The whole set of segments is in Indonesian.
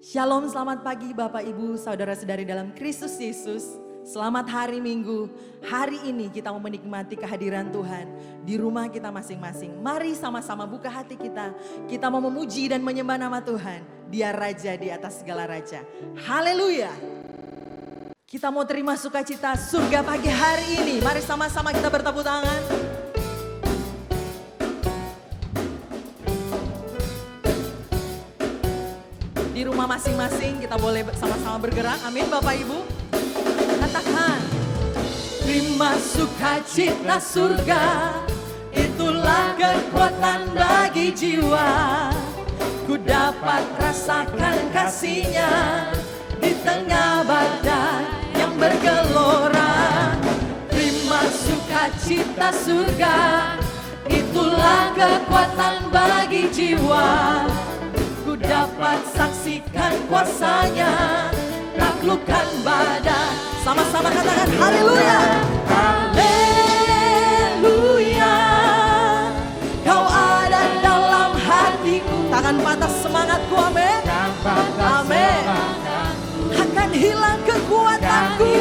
Shalom, selamat pagi Bapak Ibu, Saudara-saudari dalam Kristus Yesus. Selamat hari Minggu. Hari ini kita mau menikmati kehadiran Tuhan di rumah kita masing-masing. Mari sama-sama buka hati kita. Kita mau memuji dan menyembah nama Tuhan. Dia Raja di atas segala Raja. Haleluya. Kita mau terima sukacita surga pagi hari ini. Mari sama-sama kita bertepuk tangan. Di rumah masing-masing kita boleh sama-sama bergerak. Amin Bapak Ibu. Katakan. Terima sukacita surga, itulah kekuatan bagi jiwa. Ku dapat rasakan kasih-Nya di tengah badai yang bergelora. Terima sukacita surga, itulah kekuatan bagi jiwa. Ku dapat saksikan kuasa-Nya, taklukkan badai. Sama-sama katakan haleluya. Haleluya. Kau ada dalam hatiku. Tangan patah semangatku, amin. Amin. Akan hilang kekuatanku.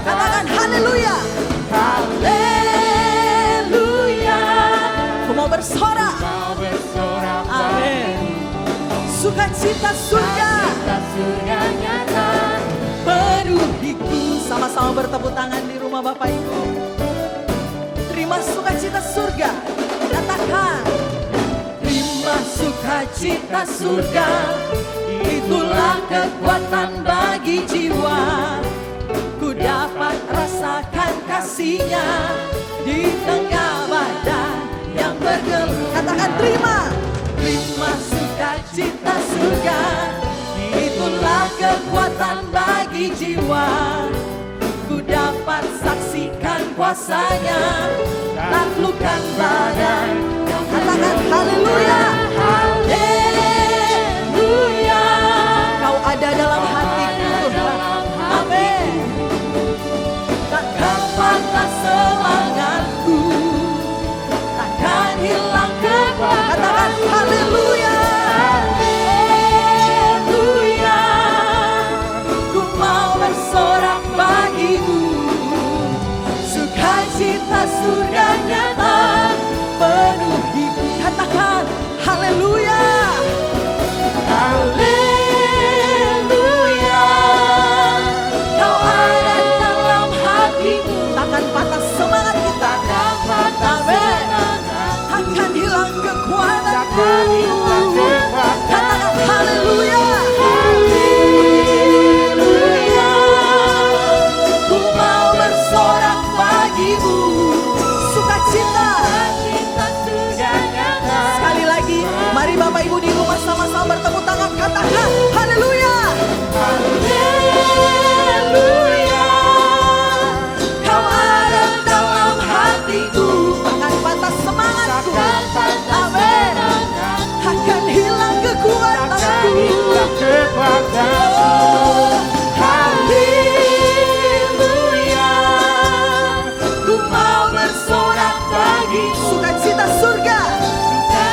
Katakan haleluya. Haleluya. Ku mau bersorak. Amin. Sukacita surga nyata penuhiku. Sama-sama bertepuk tangan di rumah Bapak Ibu. Terima sukacita surga. Katakan. Terima sukacita surga, itulah kekuatan bagi jiwa. Ku dapat rasakan kasih-Nya di tengah badai yang bergelora. Katakan terima. Terima sukacita surga, itulah kekuatan bagi jiwa. Ku dapat saksikan kuasa-Nya, taklukkan badai. Katakan haleluya. Haleluya. Kau ada dalam hatiku. Amin. Takkan patah semangatku, takkan hilang kekuatan. Katakan haleluya. Haleluya. Ku mau bersorak bagimu. Sukacita surga nyata penuhiku. Katakan haleluya. Haleluya. Kau ada dalam hatiku. Takkan patah semangat kita. Amin. Akan hilang kekuatanku. Katakan haleluya. Haleluya. Ku mau bersorak bagimu. Sukacita. Sekali lagi, mari Bapak Ibu di rumah sama-sama bertepuk tangan. Katakan haleluya. Haleluya. Kau ada dalam hatiku. Takkan patah semangatku. Amin. Akan hilang kekuatanku. Oh, haleluya. Ku mau bersorak bagi sukacita surga.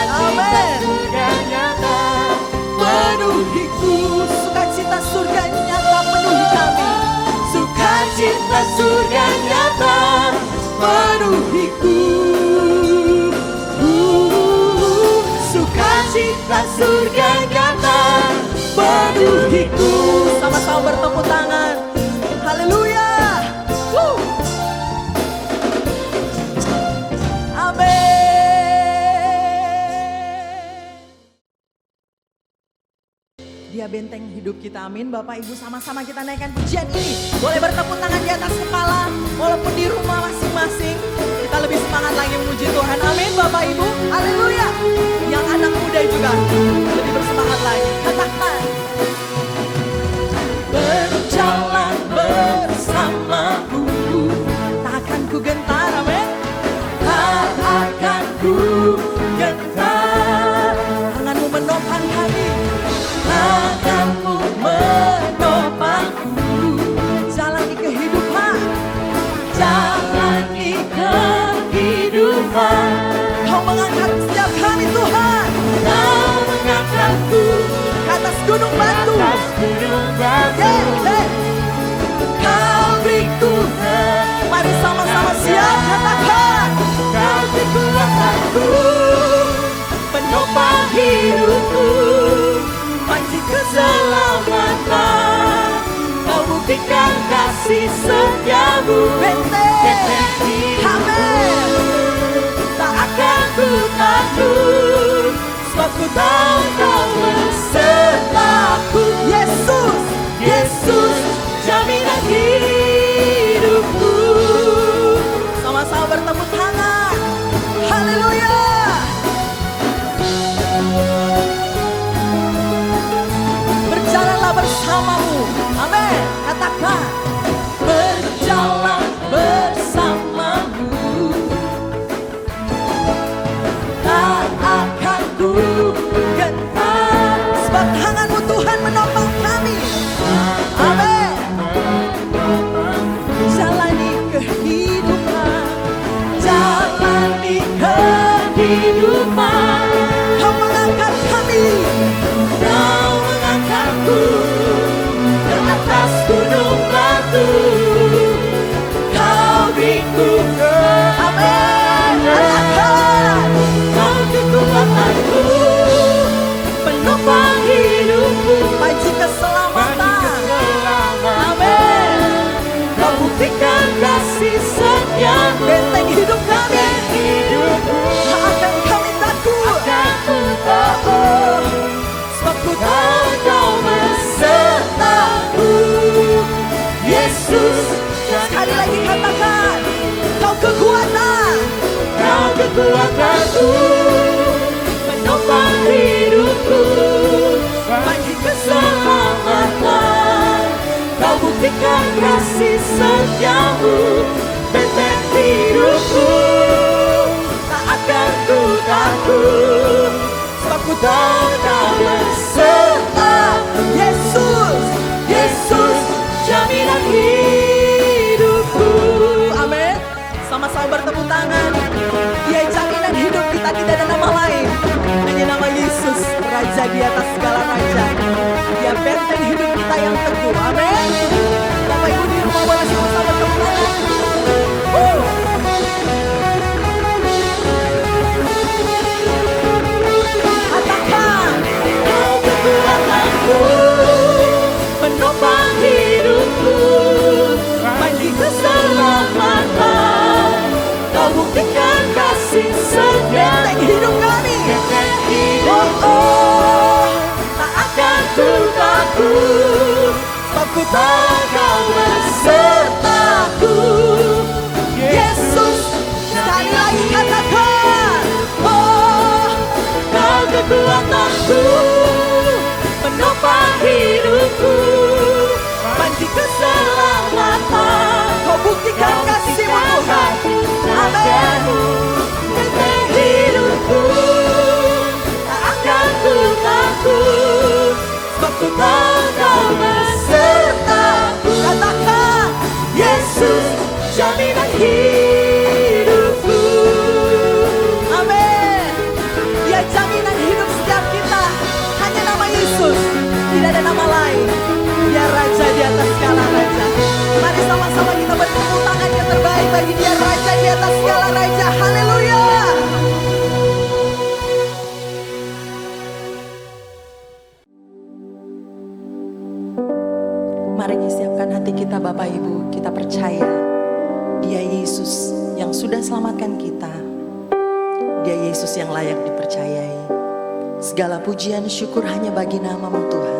Amin. Penuhiku. Sukacita surga nyata penuhi kami. Sukacita surga nyata penuhiku. Sukacita surga nyata penuhiku. Sama-sama bertepuk tangan. Haleluya. Dia benteng hidup kita, amin. Bapak Ibu sama-sama kita naikkan pujian ini. Boleh bertepuk tangan di atas kepala. Walaupun di rumah masing-masing, kita lebih semangat lagi memuji Tuhan, amin Bapak Ibu. Haleluya. Yang anak muda juga lebih bersemangat lagi. Katakan. Berjalan bersamaku, takkan ku gentar, amin. Tak akan ku gentar. Tanganmu menopang kami. Tanganmu menopangku. Jalani kehidupan. Jalani kehidupan. Kau mengangkat setiap kami Tuhan. Kau mengangkatku ke atas gunung batu. atas gunung batu. Kau beri Tuhan. Mari sama-sama siap katakan. Kau kekuatanku, penopang hidupku, panci keselamatan. Kau buktikan kasih setiamu, Benteng Amin. tak akan ku takut, sebab ku tahu kau besertaku. Yesus, Yesus, jaminan hidupku. sama-sama bertepuk tangan. Haleluya. Berjalanlah bersamamu. Amin. Katakan. Berjalan bersamamu. Tak akan ku gentar. Sebab tanganmu Tuhan menopang kami. Amin. Jalani kehidupan. Jalani kehidupan. Kau mengangkat kami. Kau mengangkatku ke atas gunung batu. Kau beriku Amin. Katakan. kau kekuatanku, penopang hidupku, Panci keselamatan. Amin. Kau buktikan kasih setiamu, Benteng hidup kami. hidupku Tak akan kami takut. akan ku takut, sebab ku tahu kau besertaku. Yesus, Sekali lagi katakan. Kau kekuatan. kau kekuatanku, penopang hidupku, panci keselamatan. Kau buktikan kasih setiamu, benteng hidupku, tak akan ku takut, sebab ku tahu kau beserta. Yesus. Yesus, jaminan hidupku. Amin. Sama-sama bertepuk tangan. Dia jaminan hidup kita, tidak ada nama lain. Hanya nama Yesus, Raja di atas segala raja. Dia benteng hidup kita yang teguh. Amin. Bapak Ibu di rumah boleh sama-sama bertepuk tangan. Katakan. Kau kekuatanku, penopang hidupku, panci keselamatan. Kau buktikan kasih setia, Benteng hidup kami. benteng hidupku, tak akan ku takut, sebab ku tahu kau besertaku. Yesus. Sekali lagi katakan. Oh. Kau kekuatanku, penopang hidupku, panci keselamatan. Kau buktikan kasih-Mu Tuhan. Amin. Benteng hidupku, tak akan ku takut, sebab ku tahu kau besertaku. Katakan. Yesus, jaminan hidupku. Amin. Dia jaminan hidup setiap kita. Hanya nama Yesus. Tidak ada nama lain. Dia Raja di atas segala raja. Mari sama-sama kita bertepuk tangan yang terbaik bagi Dia Raja di atas segala raja. Haleluya. Mari siapkan hati kita Bapak Ibu. Kita percaya Dia Yesus yang sudah selamatkan kita. Dia Yesus yang layak dipercayai. Segala pujian syukur hanya bagi nama-Mu Tuhan.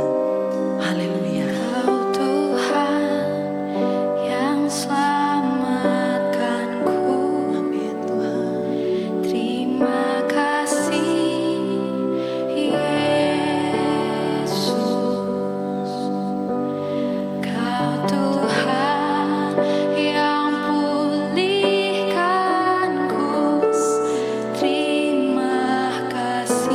Haleluya. Kau Tuhan yang selamatkanku. Amin Tuhan. Terima kasih Yesus. Kau Tuhan yang pulihkanku. Terima kasih.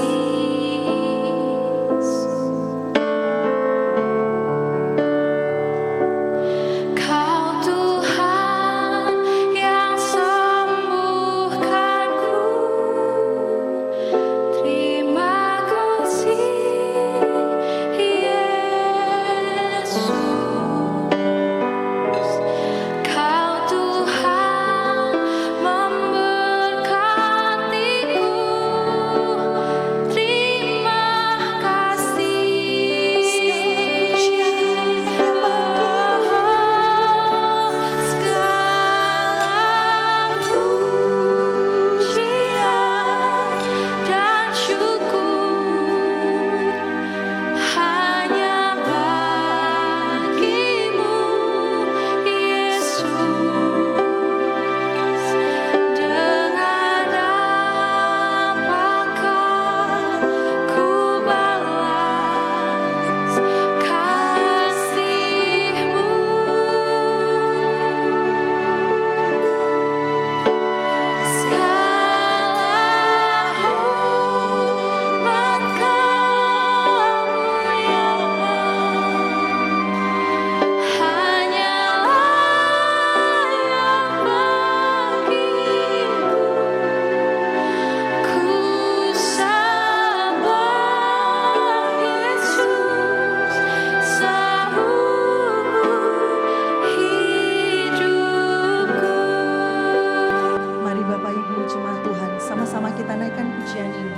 kita naikkan pujian ini.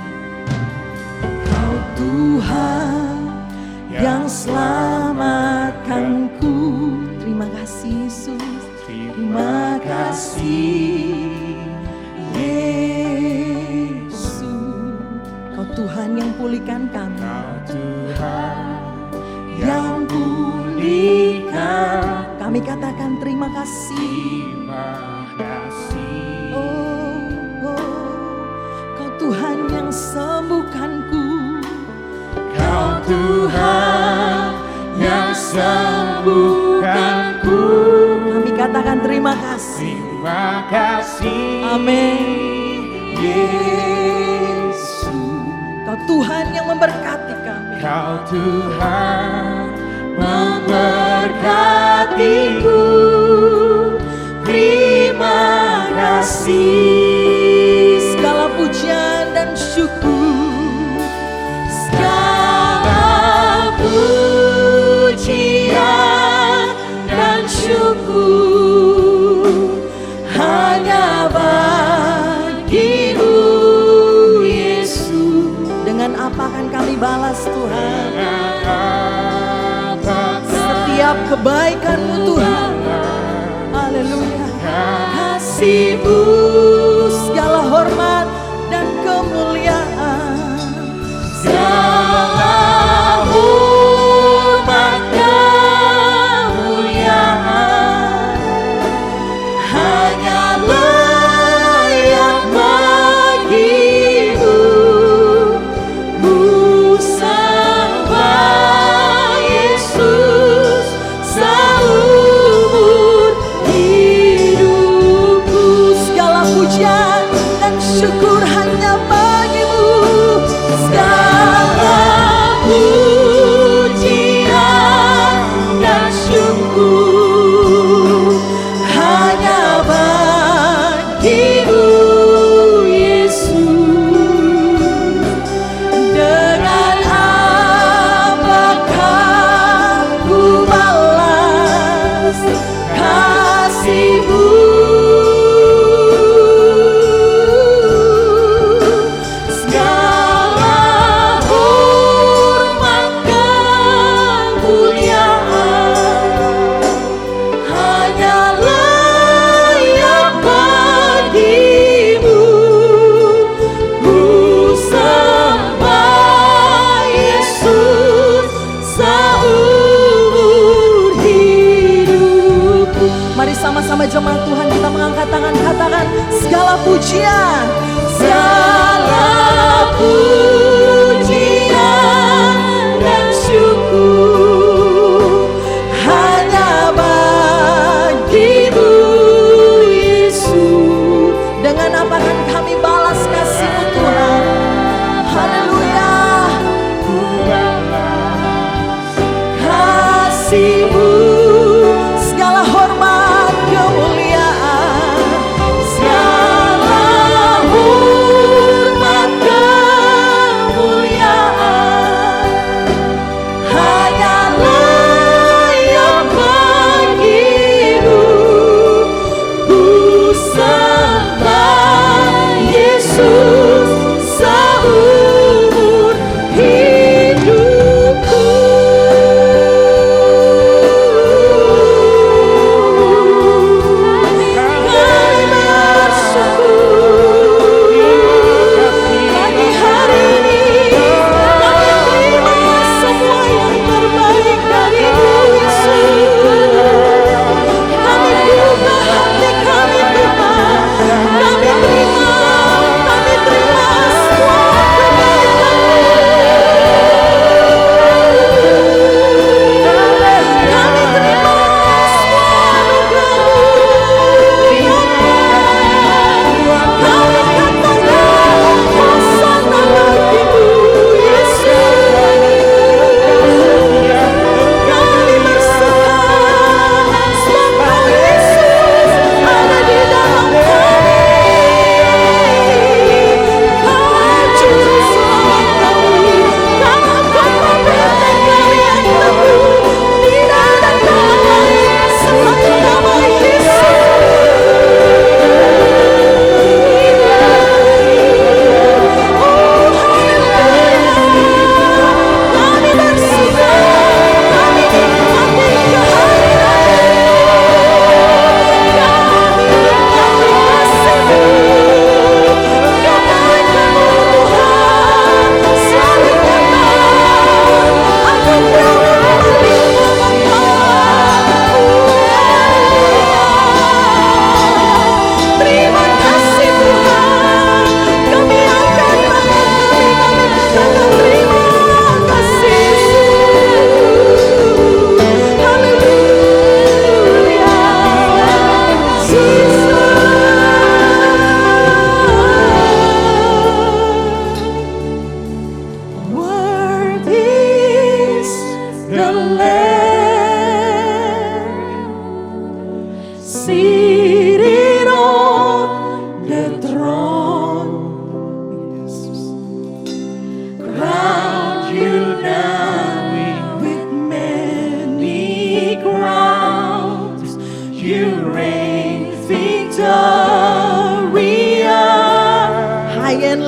Kau Tuhan yang selamatkanku. Terima kasih Yesus. Terima kasih Yesus. Kau Tuhan yang pulihkan kami. Tuhan yang pulihkan. Kami katakan terima kasih. Terima kasih. Kau Tuhan yang sembuhkanku. Kau Tuhan yang sembuhkanku. Kami katakan terima kasih. Terima kasih. Amin. Yesus. Kau Tuhan yang memberkati kami. Kau Tuhan memberkatiku. Terima kasih. Segala pujian dan syukur. Segala pujian dan syukur hanya bagi-Mu, Yesus. Dengan apa akan kami balas Tuhan? Setiap kebaikan-Mu Tuhan. Haleluya. Kasih-Mu, segala hormat dan kemuliaan. Segala hormat kemuliaan hanya layak bagi-Mu. Ku sembah Yesus seumur hidupku. Segala pujian dan syukur hanya bagi-Mu. Segala pujian dan syukur hanya bagi-Mu, Yesus. Dengan apakah ku balas kasih-Mu? Segala hormat kemuliaan hanya layak bagi-Mu. Ku sembah Yesus seumur hidupku. Mari sama-sama jemaat Tuhan kita mengangkat tangan, katakan segala pujian, Segala pujian dan syukur hanya bagi-Mu, Yesus. dengan apa akan kami balas kasih-Mu Tuhan? Haleluya. Ku balas kasih-Mu. Segala hormat kemuliaan. Segala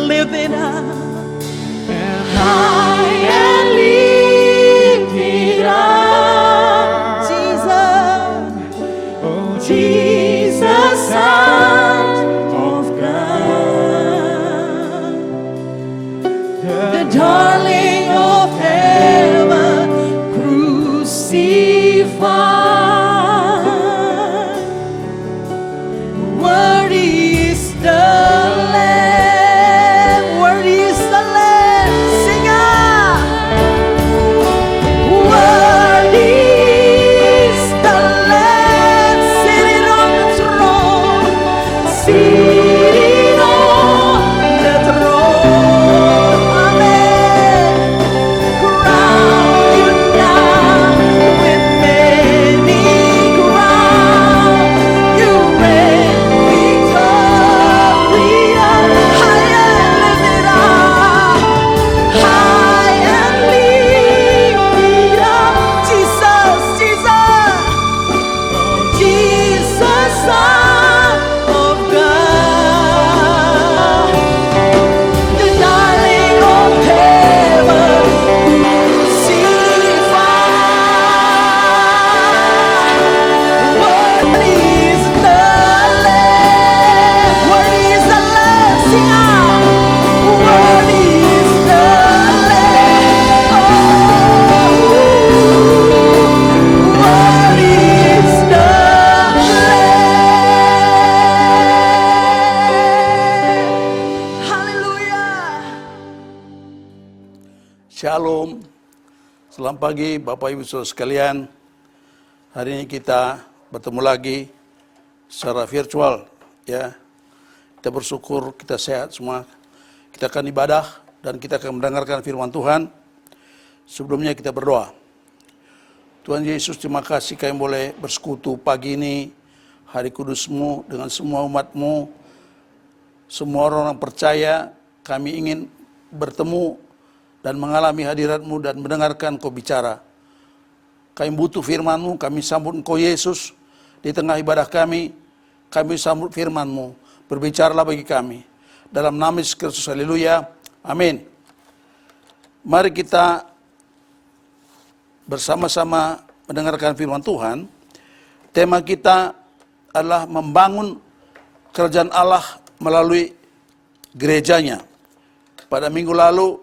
lifted up. High and lifted up, Jesus, oh Jesus, Son of God, the darling of heaven, crucified. Worthy is the Lamb, worthy is the Lamb. Sing out. Worthy is the Lamb, sitting on the throne, sitting on the throne. Amen. Crown you now with many crowns. You reign victorious. High and lifted up, high and lifted up. Jesus, Jesus, Jesus, Son of God, the darling of heaven, crucified. Worthy is the Lamb, worthy is the Lamb. Sing out. Worthy is the Lamb. Worthy is the Lamb. Hallelujah. Shalom, selamat pagi Bapak Ibu Saudara sekalian. Hari ini kita bertemu lagi secara virtual, ya. Kita bersyukur kita sehat semua. Kita akan ibadah dan kita akan mendengarkan firman Tuhan. Sebelumnya kita berdoa. Tuhan Yesus, terima kasih kami boleh bersekutu pagi ini, hari kudus-Mu dengan semua umat-Mu, semua orang yang percaya. Kami ingin bertemu dan mengalami hadirat-Mu dan mendengarkan Kau bicara. Kami butuh firman-Mu, kami sambut Engkau Yesus di tengah ibadah kami sambut firman-Mu, berbicaralah bagi kami. Dalam nama Yesus Kristus, haleluya, amin. Mari kita bersama-sama mendengarkan firman Tuhan. Tema kita adalah membangun kerajaan Allah melalui gerejanya. Pada minggu lalu,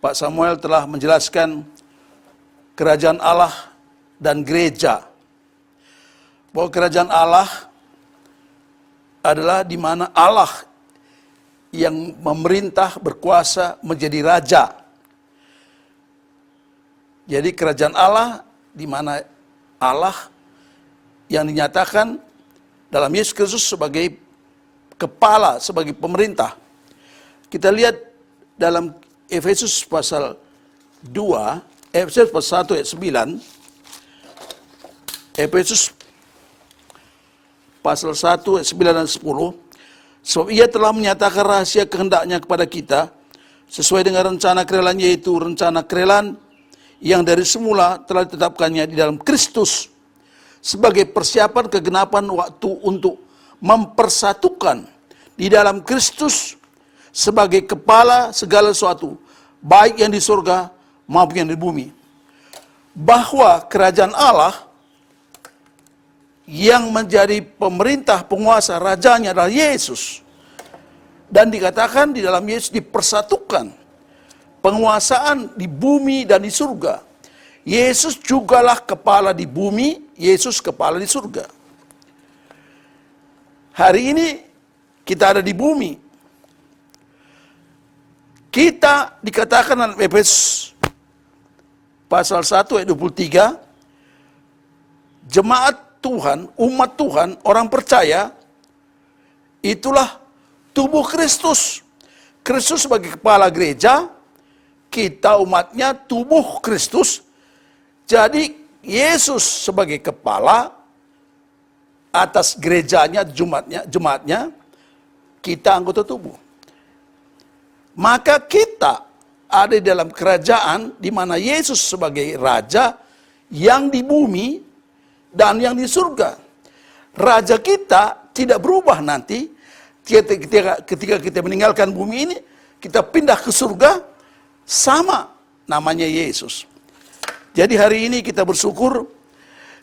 Pak Samuel telah menjelaskan kerajaan Allah dan gereja. Bahwa kerajaan Allah adalah di mana Allah yang memerintah, berkuasa, menjadi raja. Jadi kerajaan Allah di mana Allah yang dinyatakan dalam Yesus Kristus sebagai kepala, sebagai pemerintah. Kita lihat dalam Efesus pasal 2, Efesus pasal 1 ayat 9, Efesus pasal 1 ayat 9 dan 10, sebab ia telah menyatakan rahasia kehendaknya kepada kita, sesuai dengan rencana kerelaan, yaitu rencana kerelaan yang dari semula telah ditetapkannya di dalam Kristus, sebagai persiapan kegenapan waktu untuk mempersatukan di dalam Kristus sebagai kepala segala sesuatu, baik yang di surga maupun yang di bumi. Bahwa kerajaan Allah yang menjadi pemerintah, penguasa, rajanya adalah Yesus. Dan dikatakan di dalam Yesus dipersatukan penguasaan di bumi dan di surga. Yesus jugalah kepala di bumi, Yesus kepala di surga. Hari ini kita ada di bumi. Kita dikatakan dalam Efesus pasal 1 ayat 23, jemaat Tuhan, umat Tuhan, orang percaya, itulah tubuh Kristus. Kristus sebagai kepala gereja, kita umatnya tubuh Kristus. Jadi Yesus sebagai kepala atas gerejanya, jemaatnya, kita anggota tubuh. Maka kita ada di dalam kerajaan di mana Yesus sebagai raja yang di bumi dan yang di surga. Raja kita tidak berubah nanti, ketika kita meninggalkan bumi ini, kita pindah ke surga, sama namanya Yesus. Jadi hari ini kita bersyukur,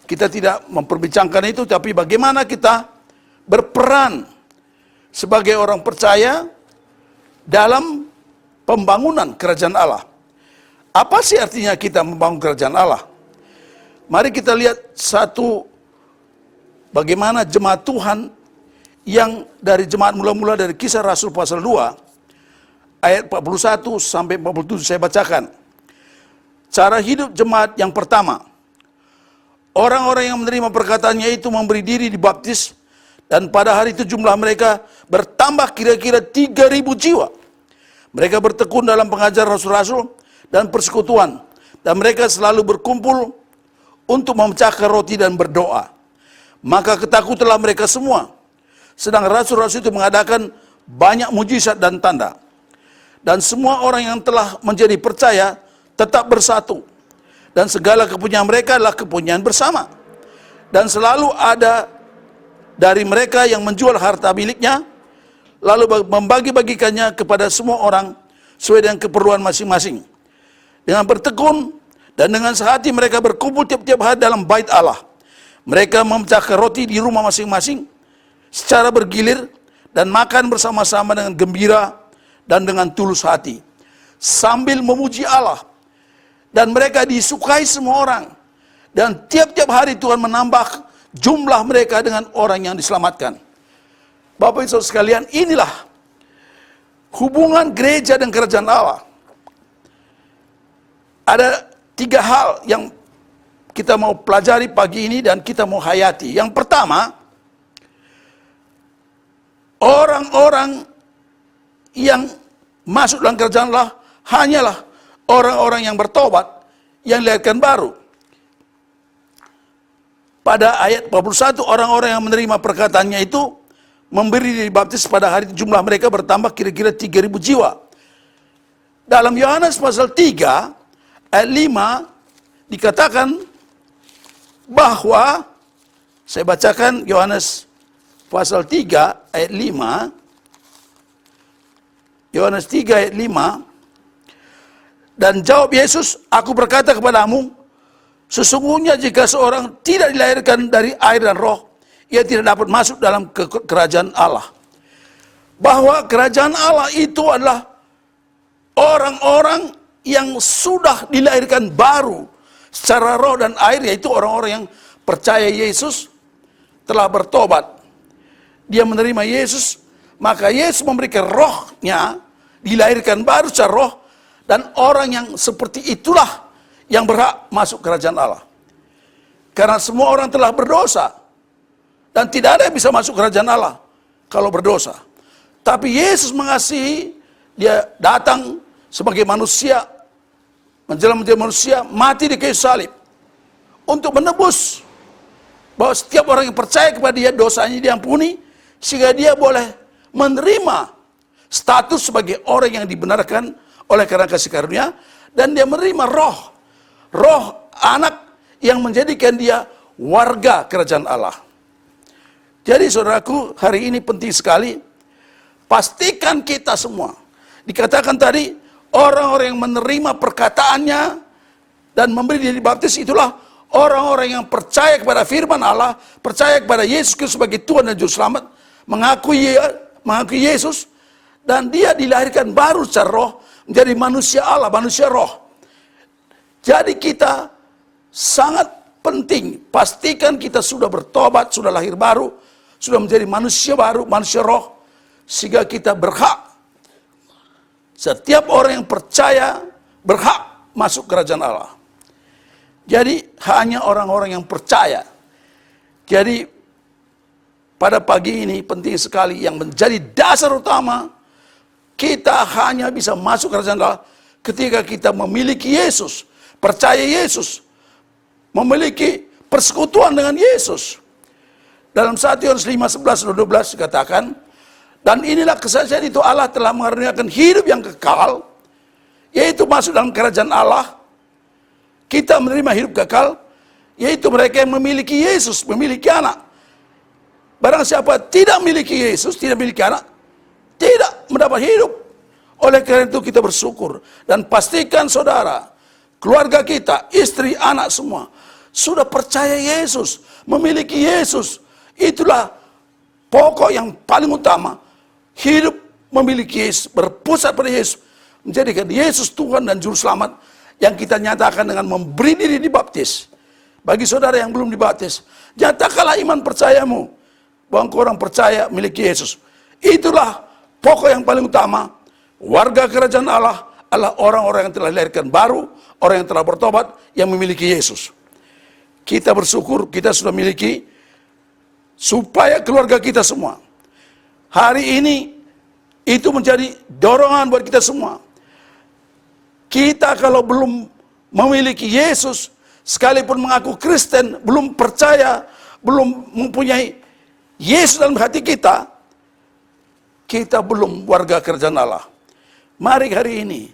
kita tidak memperbincangkan itu, tapi bagaimana kita berperan sebagai orang percaya dalam pembangunan kerajaan Allah. Apa sih artinya kita membangun kerajaan Allah? Mari kita lihat bagaimana jemaat Tuhan yang dari jemaat mula-mula dari Kisah Rasul pasal 2 ayat 41 sampai 47 saya bacakan. Cara hidup jemaat yang pertama. Orang-orang yang menerima perkataannya itu memberi diri dibaptis, dan pada hari itu jumlah mereka bertambah kira-kira 3.000 jiwa. Mereka bertekun dalam pengajaran rasul-rasul dan persekutuan, dan mereka selalu berkumpul untuk memecahkan roti dan berdoa. Maka ketakutlah mereka semua. Sedang rasul-rasul itu mengadakan banyak mujizat dan tanda. Dan semua orang yang telah menjadi percaya tetap bersatu. Dan segala kepunyaan mereka adalah kepunyaan bersama. Dan selalu ada dari mereka yang menjual harta miliknya, lalu membagi-bagikannya kepada semua orang sesuai dengan keperluan masing-masing. Dengan bertekun dan dengan sehati mereka berkumpul tiap-tiap hari dalam bait Allah. Mereka memecahkan roti di rumah masing-masing secara bergilir dan makan bersama-sama dengan gembira dan dengan tulus hati, sambil memuji Allah. Dan mereka disukai semua orang. Dan tiap-tiap hari Tuhan menambah jumlah mereka dengan orang yang diselamatkan. Bapak Ibu Saudara sekalian, inilah hubungan gereja dan kerajaan Allah. Ada 3 hal yang kita mau pelajari pagi ini dan kita mau hayati. Yang pertama, orang-orang yang masuk dalam kerajaan Allah hanyalah orang-orang yang bertobat, yang dilahirkan baru. Pada ayat 41, orang-orang yang menerima perkataannya itu memberi diri baptis, pada hari itu jumlah mereka bertambah kira-kira 3.000 jiwa. Dalam Yohanes pasal 3 ayat 5 dikatakan bahwa, saya bacakan Yohanes pasal 3 ayat 5. Yohanes 3 ayat 5. Dan jawab Yesus, aku berkata kepadamu, sesungguhnya jika seorang tidak dilahirkan dari air dan roh, ia tidak dapat masuk dalam kerajaan Allah. Bahwa kerajaan Allah itu adalah orang-orang yang sudah dilahirkan baru secara roh dan air, yaitu orang-orang yang percaya Yesus, telah bertobat. Dia menerima Yesus, maka Yesus memberikan rohnya, dilahirkan baru secara roh, dan orang yang seperti itulah yang berhak masuk kerajaan Allah. Karena semua orang telah berdosa, dan tidak ada yang bisa masuk kerajaan Allah kalau berdosa. Tapi Yesus mengasihi, dia datang sebagai manusia, menjelang menjadi manusia, mati di kayu salib untuk menebus bahwa setiap orang yang percaya kepada dia, dosanya diampuni, sehingga dia boleh menerima status sebagai orang yang dibenarkan oleh karena kasih karunia, dan dia menerima roh anak yang menjadikan dia warga kerajaan Allah. Jadi saudaraku, hari ini penting sekali, pastikan kita semua, dikatakan tadi, orang-orang yang menerima perkataannya dan memberi diri baptis, itulah orang-orang yang percaya kepada firman Allah, percaya kepada Yesus Kristus sebagai Tuhan dan Juru Selamat, mengakui Yesus, dan dia dilahirkan baru secara roh, menjadi manusia Allah, manusia roh. Jadi kita sangat penting, pastikan kita sudah bertobat, sudah lahir baru, sudah menjadi manusia baru, manusia roh, sehingga kita berhak. Setiap orang yang percaya berhak masuk kerajaan Allah. Jadi hanya orang-orang yang percaya. Jadi pada pagi ini penting sekali, yang menjadi dasar utama, kita hanya bisa masuk kerajaan Allah ketika kita memiliki Yesus, percaya Yesus, memiliki persekutuan dengan Yesus. Dalam 1 Yohanes 5:11-12 dikatakan, dan inilah kesaksian itu, Allah telah mengaruniakan hidup yang kekal, yaitu masuk dalam kerajaan Allah. Kita menerima hidup kekal, yaitu mereka yang memiliki Yesus, memiliki anak. Barang siapa tidak memiliki Yesus, tidak memiliki anak, tidak mendapat hidup. Oleh karena itu kita bersyukur. Dan pastikan saudara, keluarga kita, istri, anak semua, sudah percaya Yesus, memiliki Yesus. Itulah pokok yang paling utama. Hidup memiliki Yesus, berpusat pada Yesus. Menjadikan Yesus Tuhan dan Juru Selamat yang kita nyatakan dengan memberi diri dibaptis. Bagi saudara yang belum dibaptis, nyatakanlah iman percayamu bahwa engkau orang percaya miliki Yesus. Itulah pokok yang paling utama. Warga kerajaan Allah adalah orang-orang yang telah dilahirkan baru, orang yang telah bertobat, yang memiliki Yesus. Kita bersyukur kita sudah miliki, supaya keluarga kita semua hari ini itu menjadi dorongan buat kita semua. Kita kalau belum memiliki Yesus, sekalipun mengaku Kristen, belum percaya, belum mempunyai Yesus dalam hati kita, kita belum warga kerajaan Allah. Mari hari ini,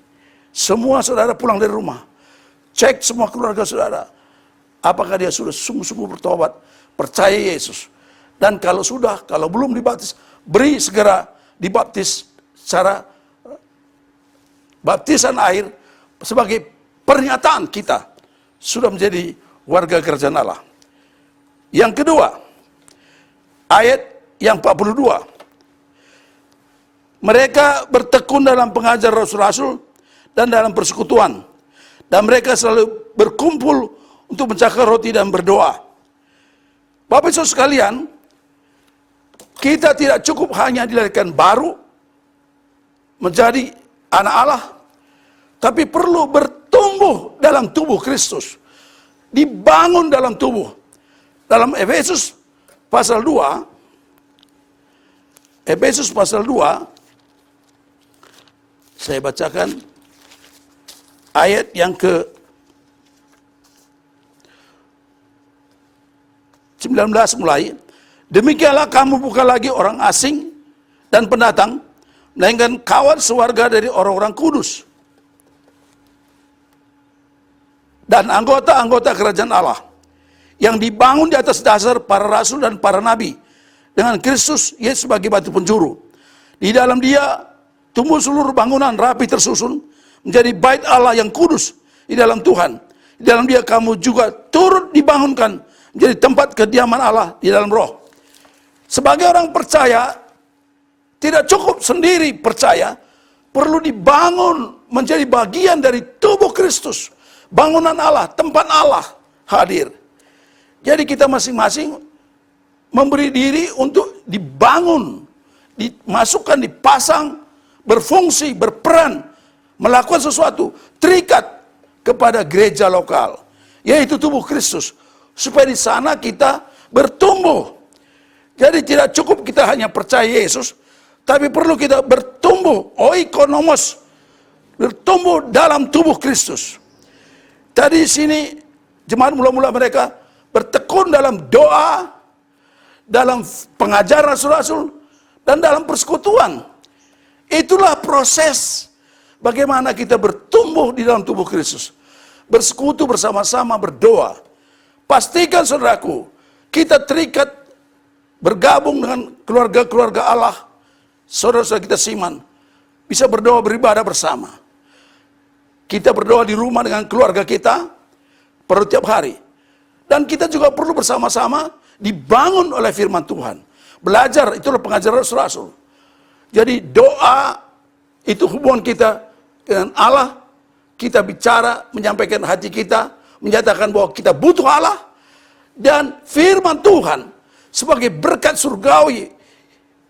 semua saudara pulang dari rumah, cek semua keluarga saudara, apakah dia sudah sungguh-sungguh bertobat, percaya Yesus. Dan kalau sudah, kalau belum dibaptis, beri segera dibaptis secara baptisan air sebagai pernyataan kita sudah menjadi warga kerajaan Allah. Yang kedua, ayat yang 42. Mereka bertekun dalam pengajar rasul-rasul dan dalam persekutuan. Dan mereka selalu berkumpul untuk mencakar roti dan berdoa. Bapak Ibu sekalian, kita tidak cukup hanya dilahirkan baru menjadi anak Allah, tapi perlu bertumbuh dalam tubuh Kristus. Dibangun dalam tubuh. Dalam Efesus pasal 2, Efesus pasal 2, saya bacakan ayat yang ke 19 mulai. Demikianlah kamu bukan lagi orang asing dan pendatang, melainkan kawan sewarga dari orang-orang kudus dan anggota-anggota kerajaan Allah yang dibangun di atas dasar para rasul dan para nabi, dengan Kristus Yesus sebagai batu penjuru. Di dalam Dia tumbuh seluruh bangunan rapi tersusun menjadi bait Allah yang kudus di dalam Tuhan. Di dalam Dia kamu juga turut dibangunkan menjadi tempat kediaman Allah di dalam Roh. Sebagai orang percaya, tidak cukup sendiri percaya, perlu dibangun menjadi bagian dari tubuh Kristus. Bangunan Allah, tempat Allah hadir. Jadi kita masing-masing memberi diri untuk dibangun, dimasukkan, dipasang, berfungsi, berperan, melakukan sesuatu, terikat kepada gereja lokal, yaitu tubuh Kristus, supaya di sana kita bertumbuh. Jadi tidak cukup kita hanya percaya Yesus, tapi perlu kita bertumbuh, oikonomos, bertumbuh dalam tubuh Kristus. Tadi di sini jemaat mula-mula mereka bertekun dalam doa, dalam pengajaran rasul-rasul, dan dalam persekutuan. Itulah proses bagaimana kita bertumbuh di dalam tubuh Kristus. Bersekutu bersama-sama, berdoa. Pastikan saudaraku, kita terikat, bergabung dengan keluarga-keluarga Allah, saudara-saudara kita seiman, bisa berdoa, beribadah bersama. Kita berdoa di rumah dengan keluarga kita, perlu tiap hari. Dan kita juga perlu bersama-sama dibangun oleh firman Tuhan. Belajar, itulah pengajaran rasul-rasul. Jadi doa itu hubungan kita dengan Allah. Kita bicara, menyampaikan hati kita, menyatakan bahwa kita butuh Allah. Dan firman Tuhan sebagai berkat surgawi,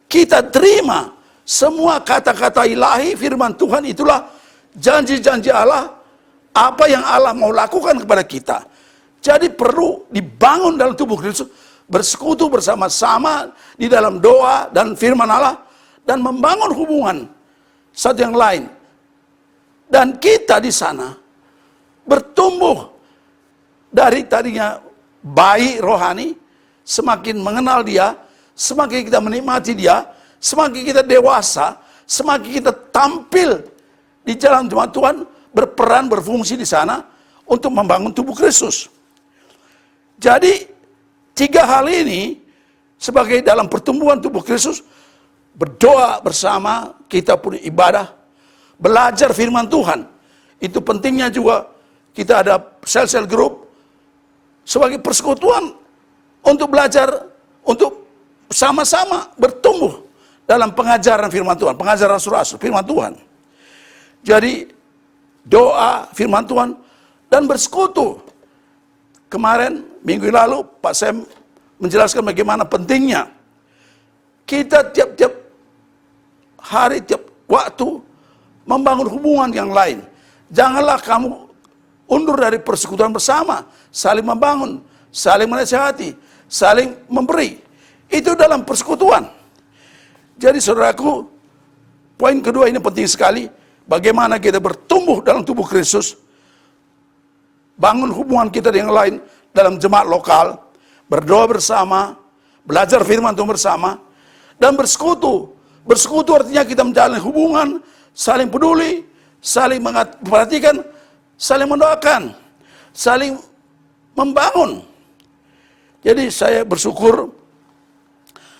kita terima semua kata-kata ilahi firman Tuhan. Itulah janji-janji Allah, apa yang Allah mau lakukan kepada kita. Jadi perlu dibangun dalam tubuh Kristus, bersekutu bersama-sama di dalam doa dan firman Allah, dan membangun hubungan satu yang lain. Dan kita di sana bertumbuh dari tadinya bayi rohani, semakin mengenal Dia, semakin kita menikmati Dia, semakin kita dewasa, semakin kita tampil di jalan jemaat Tuhan, berperan, berfungsi di sana untuk membangun tubuh Kristus. Jadi 3 hal ini sebagai dalam pertumbuhan tubuh Kristus berdoa bersama, kita punya ibadah, belajar firman Tuhan. Itu pentingnya juga kita ada sel-sel grup sebagai persekutuan untuk belajar, untuk sama-sama bertumbuh dalam pengajaran firman Tuhan, pengajaran rasul-rasul firman Tuhan. Jadi doa firman Tuhan dan bersekutu. Kemarin minggu lalu Pak Sam menjelaskan bagaimana pentingnya kita tiap-tiap hari, tiap waktu membangun hubungan yang lain. Janganlah kamu undur dari persekutuan bersama, saling membangun, saling menasihati, saling memberi. Itu dalam persekutuan. Jadi saudaraku, poin kedua ini penting sekali. Bagaimana kita bertumbuh dalam tubuh Kristus, bangun hubungan kita dengan lain dalam jemaat lokal, berdoa bersama, belajar firman Tuhan bersama, dan bersekutu. Bersekutu artinya kita menjalin hubungan, saling peduli, saling memperhatikan, saling mendoakan, saling membangun. Jadi saya bersyukur,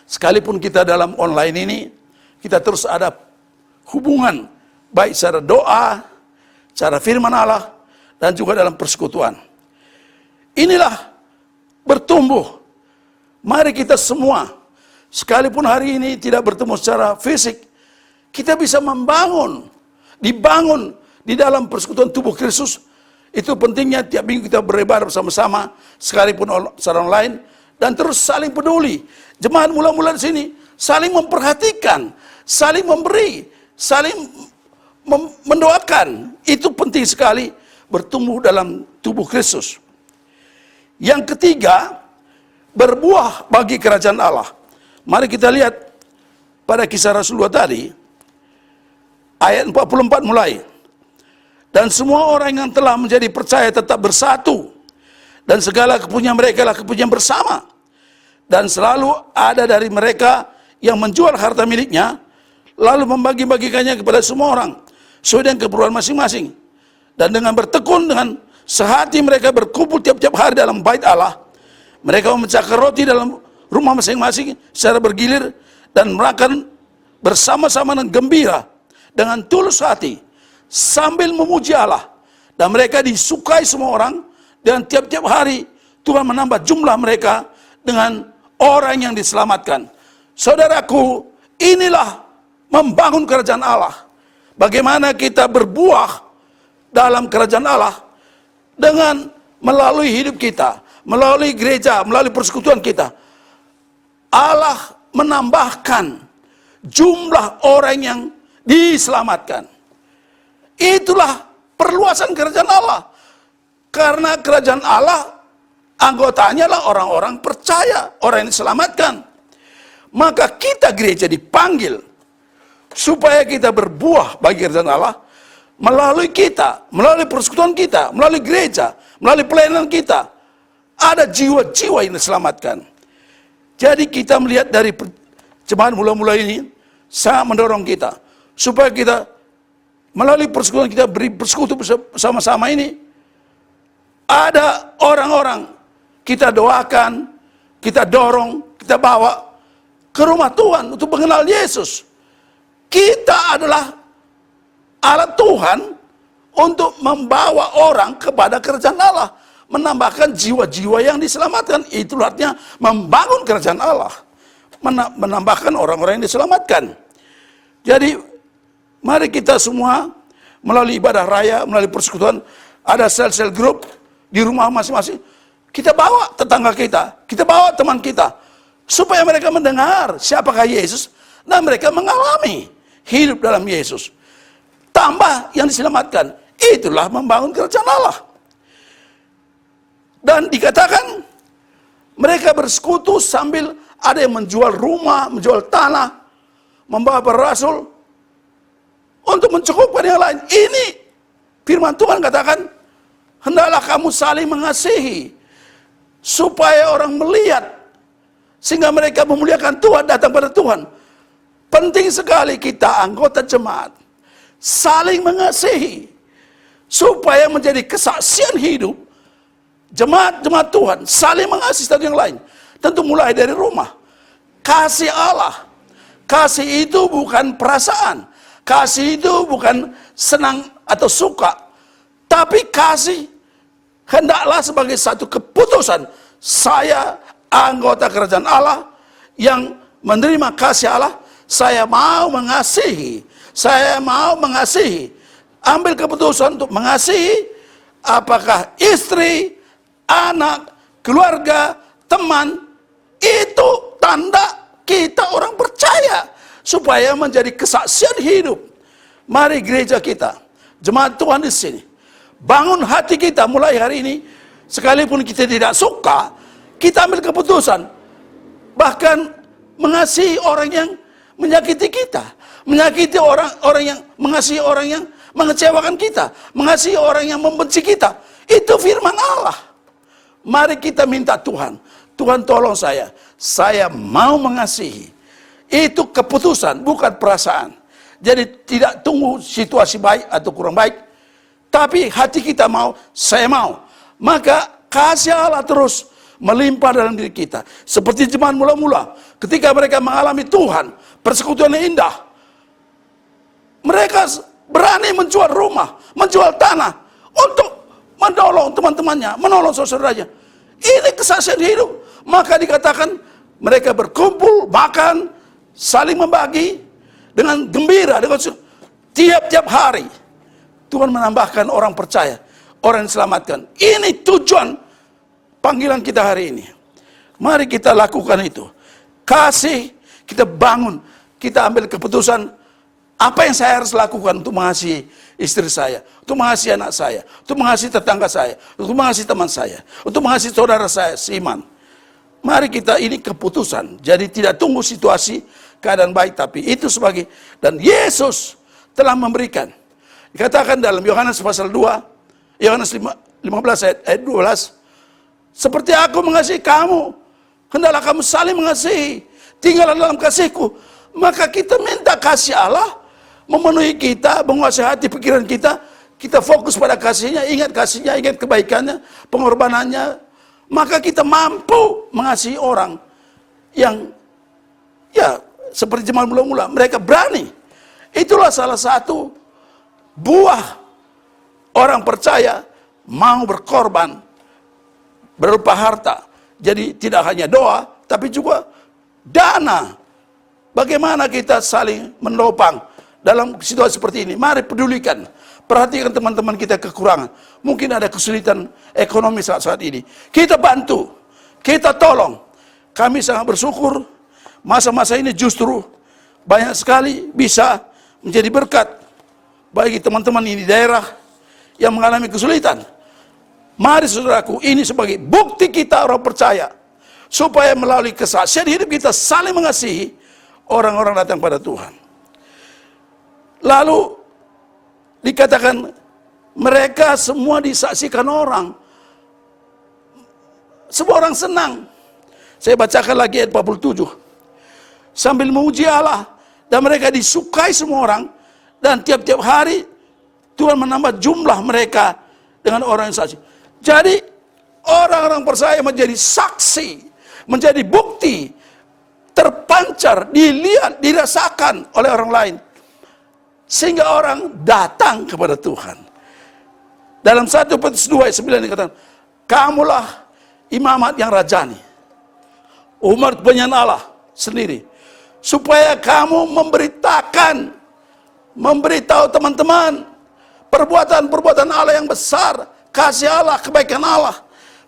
sekalipun kita dalam online ini, kita terus ada hubungan, baik secara doa, secara firman Allah, dan juga dalam persekutuan. Inilah bertumbuh. Mari kita semua, sekalipun hari ini tidak bertemu secara fisik, kita bisa dibangun di dalam persekutuan tubuh Kristus. Itu pentingnya tiap minggu kita beribadah bersama-sama, sekalipun secara online, dan terus saling peduli. Jemaat mula-mula di sini saling memperhatikan, saling memberi, saling mendoakan. Itu penting sekali bertumbuh dalam tubuh Kristus. Yang ketiga, berbuah bagi kerajaan Allah. Mari kita lihat pada Kisah Rasul 2 tadi, ayat 44 mulai. Dan semua orang yang telah menjadi percaya tetap bersatu, dan segala kepunyaan mereka adalah kepunyaan bersama. Dan selalu ada dari mereka yang menjual harta miliknya, lalu membagi-bagikannya kepada semua orang, sesuai dengan keperluan masing-masing. Dan dengan bertekun, dengan sehati mereka berkumpul tiap-tiap hari dalam bait Allah. Mereka memecahkan roti dalam rumah masing-masing secara bergilir, dan makan bersama-sama dengan gembira, dengan tulus hati, sambil memuji Allah. Dan mereka disukai semua orang, dan tiap-tiap hari Tuhan menambah jumlah mereka dengan orang yang diselamatkan. Saudaraku, inilah membangun kerajaan Allah. Bagaimana kita berbuah dalam kerajaan Allah dengan melalui hidup kita, melalui gereja, melalui persekutuan kita. Allah menambahkan jumlah orang yang diselamatkan. Itulah perluasan kerajaan Allah. Karena kerajaan Allah anggotanya lah orang-orang percaya, orang yang diselamatkan. Maka kita gereja dipanggil supaya kita berbuah bagi kerajaan Allah melalui kita, melalui persekutuan kita, melalui gereja, melalui pelayanan kita. Ada jiwa-jiwa yang diselamatkan. Jadi kita melihat dari jemaat mula-mula ini sangat mendorong kita supaya kita melalui persekutuan kita bersekutu bersama-sama ini, ada orang-orang kita doakan, kita dorong, kita bawa ke rumah Tuhan untuk mengenal Yesus. Kita adalah alat Tuhan untuk membawa orang kepada kerajaan Allah, menambahkan jiwa-jiwa yang diselamatkan. Itu artinya membangun kerajaan Allah, menambahkan orang-orang yang diselamatkan. Jadi mari kita semua melalui ibadah raya, melalui persekutuan, ada sel-sel grup di rumah masing-masing. Kita bawa tetangga kita bawa teman kita, supaya mereka mendengar siapakah Yesus, dan mereka mengalami hidup dalam Yesus. Tambah yang diselamatkan, itulah membangun kerajaan Allah. Dan dikatakan mereka bersekutu sambil ada yang menjual rumah, menjual tanah, membawa para rasul untuk mencukupkan yang lain. Ini firman Tuhan katakan, hendaklah kamu saling mengasihi, supaya orang melihat, sehingga mereka memuliakan Tuhan, datang pada Tuhan. Penting sekali kita anggota jemaat saling mengasihi, supaya menjadi kesaksian hidup. Jemaat-jemaat Tuhan saling mengasihi satu yang lain. Tentu mulai dari rumah. Kasih Allah, Kasih itu bukan perasaan. Kasih itu bukan senang atau suka. Tapi kasih hendaklah sebagai satu keputusan. Saya anggota kerajaan Allah yang menerima kasih Allah. Saya mau mengasihi. Saya mau mengasihi. Ambil keputusan untuk mengasihi. Apakah istri, anak, keluarga, teman. Itu tanda kita orang percaya. Supaya menjadi kesaksian hidup. Mari gereja kita, jemaat Tuhan di sini, bangun hati kita mulai hari ini. Sekalipun kita tidak suka, kita ambil keputusan. Bahkan mengasihi orang yang menyakiti kita. Menyakiti orang yang mengasihi orang yang mengecewakan kita. Mengasihi orang yang membenci kita. Itu firman Allah. Mari kita minta Tuhan. Tuhan tolong saya. Saya mau mengasihi. Itu keputusan, bukan perasaan. Jadi tidak tunggu situasi baik atau kurang baik. Tapi hati kita mau, saya mau. Maka kasih Allah terus melimpah dalam diri kita. Seperti zaman mula-mula. Ketika mereka mengalami Tuhan, persekutuan yang indah. Mereka berani menjual rumah, menjual tanah. Untuk menolong teman-temannya, menolong saudara-saudaranya. Ini kesaksian hidup. Maka dikatakan mereka berkumpul, makan, saling membagi. Dengan gembira, dengan tiap-tiap hari Tuhan menambahkan orang percaya, orang yang diselamatkan. Ini tujuan panggilan kita hari ini. Mari kita lakukan itu. Kasih, kita bangun, kita ambil keputusan apa yang saya harus lakukan untuk mengasihi istri saya, untuk mengasihi anak saya, untuk mengasihi tetangga saya, untuk mengasihi teman saya, untuk mengasihi saudara saya seiman. Mari kita, ini keputusan. Jadi tidak tunggu situasi keadaan baik, tapi itu sebagai, dan Yesus telah memberikan. Dikatakan dalam Yohanes pasal 2, Yohanes 15 ayat 12, seperti aku mengasihi kamu, hendaklah kamu saling mengasihi, tinggallah dalam kasihku. Maka kita minta kasih Allah memenuhi kita, menguasai hati pikiran kita. Kita fokus pada kasihnya, ingat kebaikannya, pengorbanannya. Maka kita mampu mengasihi orang yang, ya, seperti zaman mula-mula, mereka berani. Itulah salah satu buah orang percaya mau berkorban berupa harta. Jadi tidak hanya doa, tapi juga dana. Bagaimana kita saling menopang dalam situasi seperti ini. Mari pedulikan, perhatikan teman-teman kita kekurangan. Mungkin ada kesulitan ekonomi saat ini. Kita bantu, kita tolong. Kami sangat bersyukur. Masa-masa ini justru banyak sekali bisa menjadi berkat bagi teman-teman ini di daerah yang mengalami kesulitan. Mari saudaraku, ini sebagai bukti kita orang percaya. Supaya melalui kesaksian hidup kita saling mengasihi, orang-orang datang pada Tuhan. Lalu dikatakan mereka semua disaksikan orang. Semua orang senang. Saya bacakan lagi ayat 47. Sambil memuji Allah, dan mereka disukai semua orang, dan tiap-tiap hari Tuhan menambah jumlah mereka dengan orang yang saksi. Jadi orang-orang percaya menjadi saksi, menjadi bukti, terpancar, dilihat, dirasakan oleh orang lain, sehingga orang datang kepada Tuhan. Dalam 1 Petrus 2 ayat 9 dikatakan, kamulah imamat yang rajani, umat kebanyakan Allah sendiri, supaya kamu memberitahu teman-teman perbuatan-perbuatan Allah yang besar, kasih Allah, kebaikan Allah.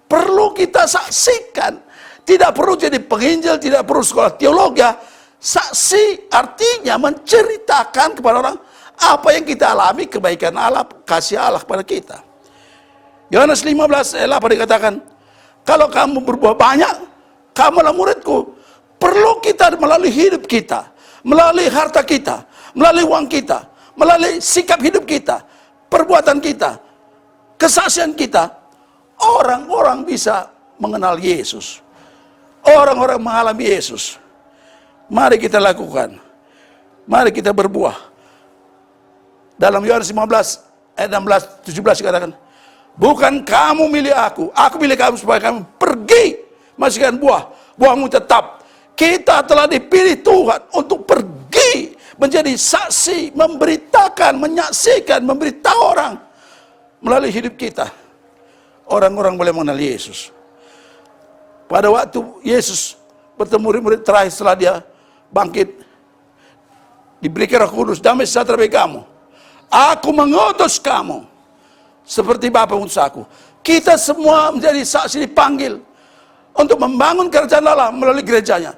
Perlu kita saksikan. Tidak perlu jadi penginjil, tidak perlu sekolah teologi. Saksi artinya menceritakan kepada orang apa yang kita alami, kebaikan Allah, kasih Allah kepada kita. Yohanes 15 ayat 8 dikatakan, kalau kamu berbuah banyak, kamulah muridku. Perlu kita melalui hidup kita, melalui harta kita, melalui uang kita, melalui sikap hidup kita, perbuatan kita, kesaksian kita, orang-orang bisa mengenal Yesus. Orang-orang mengalami Yesus. Mari kita lakukan. Mari kita berbuah. Dalam Yohanes 15 ayat 16, 17 dikatakan, bukan kamu milih aku milih kamu supaya kamu pergi menghasilkan buah. Buahmu tetap. Kita telah dipilih Tuhan untuk pergi menjadi saksi, memberitakan, menyaksikan, memberitahu orang melalui hidup kita. Orang-orang boleh mengenal Yesus. Pada waktu Yesus bertemu murid-murid terakhir setelah dia bangkit, diberikan Roh Kudus, damai sejahtera bagi kamu. Aku mengutus kamu seperti Bapa mengutus aku. Kita semua menjadi saksi, dipanggil untuk membangun kerajaan Allah melalui gerejanya.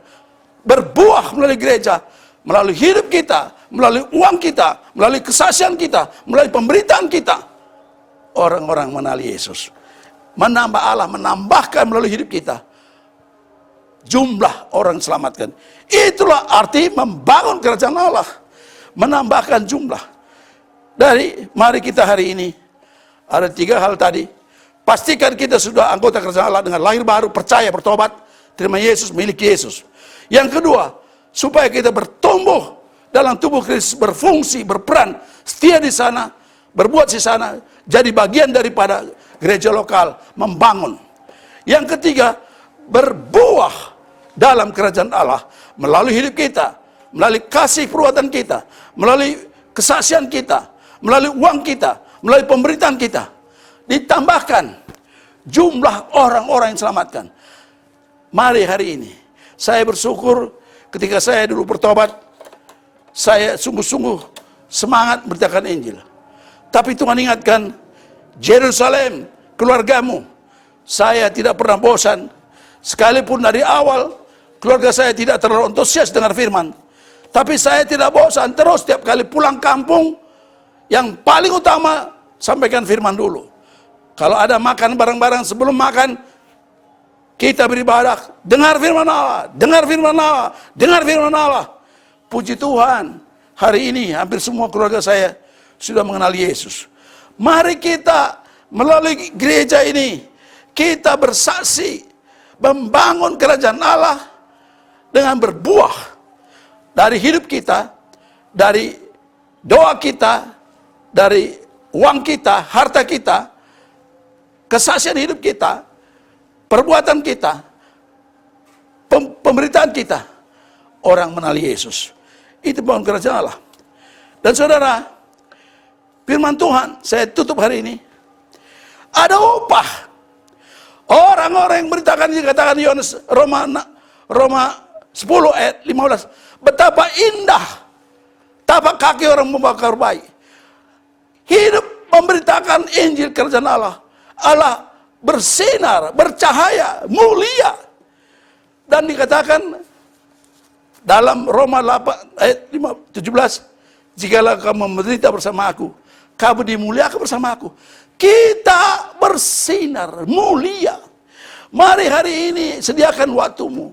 Berbuah melalui gereja, melalui hidup kita, melalui uang kita, melalui kesaksian kita, melalui pemberitaan kita. Orang-orang mengenal Yesus. Menambah Allah, menambahkan melalui hidup kita. Jumlah orang diselamatkan. Itulah arti membangun kerajaan Allah. Menambahkan jumlah. Mari kita hari ini, ada 3 hal tadi. Pastikan kita sudah anggota kerajaan Allah dengan lahir baru, percaya, bertobat, terima Yesus, miliki Yesus. Yang kedua, supaya kita bertumbuh dalam tubuh Kristus, berfungsi, berperan, setia di sana, berbuat di sana, jadi bagian daripada gereja lokal, membangun. Yang ketiga, berbuah dalam kerajaan Allah melalui hidup kita, melalui kasih perbuatan kita, melalui kesaksian kita, melalui uang kita, melalui pemberitaan kita. Ditambahkan jumlah orang-orang yang diselamatkan. Mari hari ini, saya bersyukur ketika saya dulu bertobat, saya sungguh-sungguh semangat memberitakan Injil. Tapi Tuhan ingatkan, Yerusalem, keluargamu, saya tidak pernah bosan. Sekalipun dari awal, keluarga saya tidak terlalu antusias dengan firman. Tapi saya tidak bosan, terus setiap kali pulang kampung, yang paling utama, sampaikan firman dulu. Kalau ada makan bareng-bareng, sebelum makan, kita beribadah, dengar firman Allah, dengar firman Allah, dengar firman Allah. Puji Tuhan, hari ini hampir semua keluarga saya sudah mengenal Yesus. Mari kita melalui gereja ini, kita bersaksi, membangun kerajaan Allah dengan berbuah dari hidup kita, dari doa kita, dari uang kita, harta kita, kesaksian hidup kita, perbuatan kita, pemberitaan kita, orang mengenal Yesus. Itu bangun kerajaan Allah. Dan saudara, firman Tuhan, saya tutup hari ini, ada upah. Orang-orang yang beritakan, dikatakan Yohanes, Roma 10 ayat 15, betapa indah tapak kaki orang membawa kabar baik. Hidup memberitakan Injil kerajaan Allah. Allah bersinar, bercahaya, mulia. Dan dikatakan dalam Roma 8 ayat 17, jikalau kamu menderita bersama aku, kamu dimuliakan bersama aku. Kita bersinar, mulia. Mari hari ini sediakan waktumu.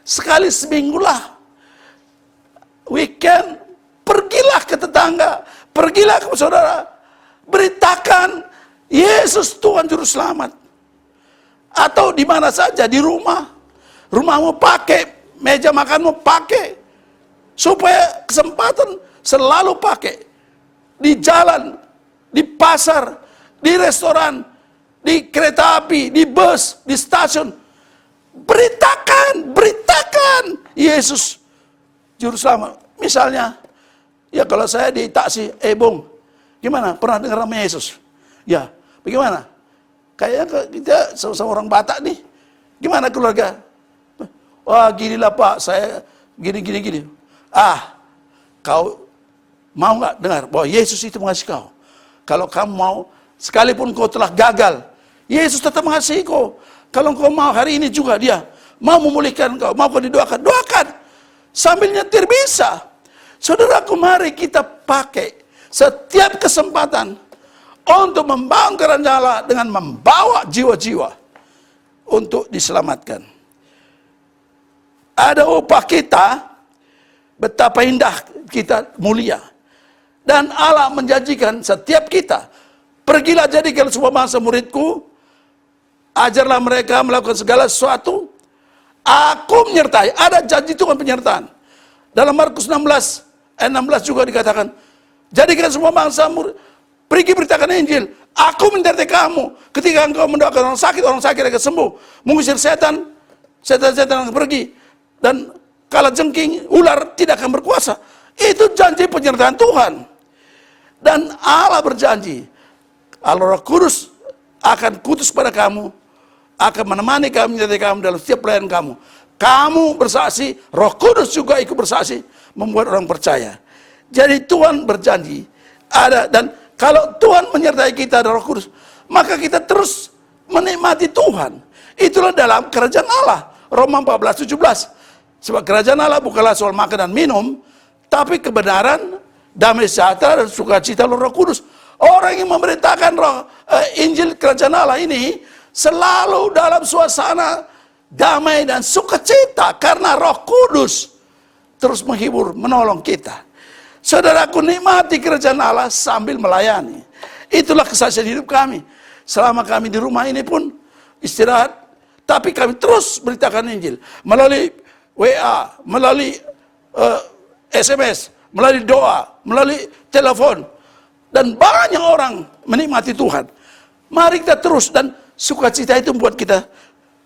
Sekali seminggulah, weekend, pergilah ke tetangga, pergilah ke saudara, beritakan Yesus Tuhan Juru Selamat. Atau di mana saja, di rumah. Rumahmu pakai, meja makanmu pakai. Supaya kesempatan selalu pakai. Di jalan, di pasar, di restoran, di kereta api, di bus, di stasiun. Beritakan Yesus Juru Selamat. Misalnya, ya kalau saya di taksi, Bung, gimana? Pernah dengar nama Yesus? Ya, bagaimana? Kayaknya kita sama-sama orang Batak nih. Gimana keluarga? Wah, ginilah Pak, saya gini. Kau mau nggak dengar bahwa Yesus itu mengasihi kau? Kalau kamu mau, sekalipun kau telah gagal, Yesus tetap mengasihi kau. Kalau kau mau hari ini juga dia mau memulihkan kau, mau kau didoakan, doakan. Sambil nyetir bisa. Saudaraku, mari kita pakai setiap kesempatan untuk membangun kerajaan Allah dengan membawa jiwa-jiwa untuk diselamatkan. Ada upah kita, betapa indah kita mulia. Dan Allah menjanjikan setiap kita, pergilah jadikan semua bangsa muridku, ajarlah mereka melakukan segala sesuatu, aku menyertai. Ada janji Tuhan penyertaan. Dalam Markus 16 ayat 16 juga dikatakan, jadikan semua bangsa murid, pergi beritakan Injil. Aku menyertai kamu. Ketika engkau mendoakan orang sakit akan sembuh. Mengusir setan akan pergi. Dan kalajengking, ular tidak akan berkuasa. Itu janji penyertaan Tuhan. Dan Allah berjanji, Allah Roh Kudus akan kutus pada kamu, akan menemani kamu, menyertai kamu dalam setiap pelayanan kamu. Kamu bersaksi, Roh Kudus juga ikut bersaksi, membuat orang percaya. Jadi Tuhan berjanji ada, dan kalau Tuhan menyertai kita dan Roh Kudus, maka kita terus menikmati Tuhan. Itulah dalam kerajaan Allah. Roma 14:17. Sebab kerajaan Allah bukanlah soal makan dan minum, tapi kebenaran, damai sejahtera dan sukacita Roh Kudus. Orang yang memberitakan Injil kerajaan Allah ini selalu dalam suasana damai dan sukacita karena Roh Kudus terus menghibur, menolong kita. Saudaraku, nikmati kerajaan Allah sambil melayani. Itulah kesaksian hidup kami. Selama kami di rumah ini pun istirahat, tapi kami terus beritakan Injil melalui WA, melalui SMS, melalui doa, melalui telepon, dan banyak orang menikmati Tuhan. Mari kita terus, dan sukacita itu membuat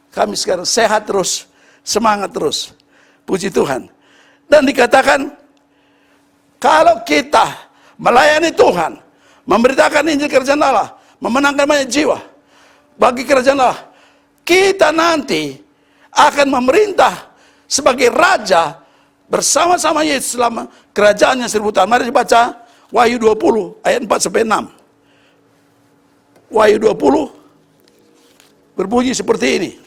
kami sekarang sehat terus, semangat terus. Puji Tuhan. Dan dikatakan, kalau kita melayani Tuhan, memberitakan Injil kerajaan Allah, memenangkan banyak jiwa bagi kerajaan Allah, kita nanti akan memerintah sebagai raja bersama-sama Yesus selama kerajaannya 1000 tahun. Mari dibaca Wahyu 20 ayat 4-6. Wahyu 20 berbunyi seperti ini.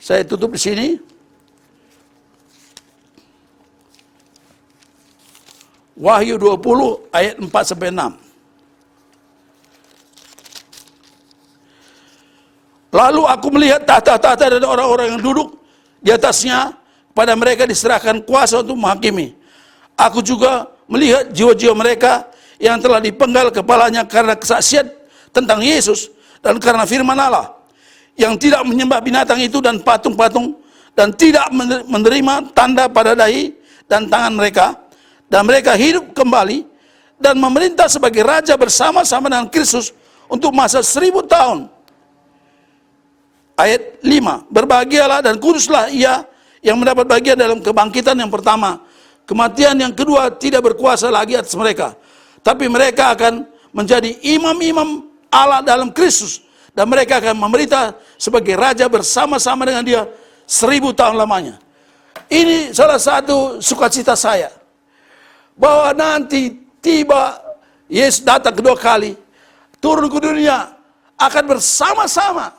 Saya tutup di sini. Wahyu 20 ayat 4-6. Lalu aku melihat tahta-tahta dan orang-orang yang duduk di atasnya, pada mereka diserahkan kuasa untuk menghakimi. Aku juga melihat jiwa-jiwa mereka yang telah dipenggal kepalanya karena kesaksian tentang Yesus dan karena firman Allah, yang tidak menyembah binatang itu dan patung-patung, dan tidak menerima tanda pada dahi dan tangan mereka, dan mereka hidup kembali dan memerintah sebagai raja bersama-sama dengan Kristus untuk masa 1000 tahun. Ayat 5, berbahagialah dan kuduslah ia yang mendapat bagian dalam kebangkitan yang pertama. Kematian yang kedua tidak berkuasa lagi atas mereka, tapi mereka akan menjadi imam-imam Allah dalam Kristus, dan mereka akan memerintah sebagai raja bersama-sama dengan dia 1000 tahun lamanya. Ini salah satu sukacita saya, bahwa nanti tiba Yesus datang kedua kali, turun ke dunia, akan bersama-sama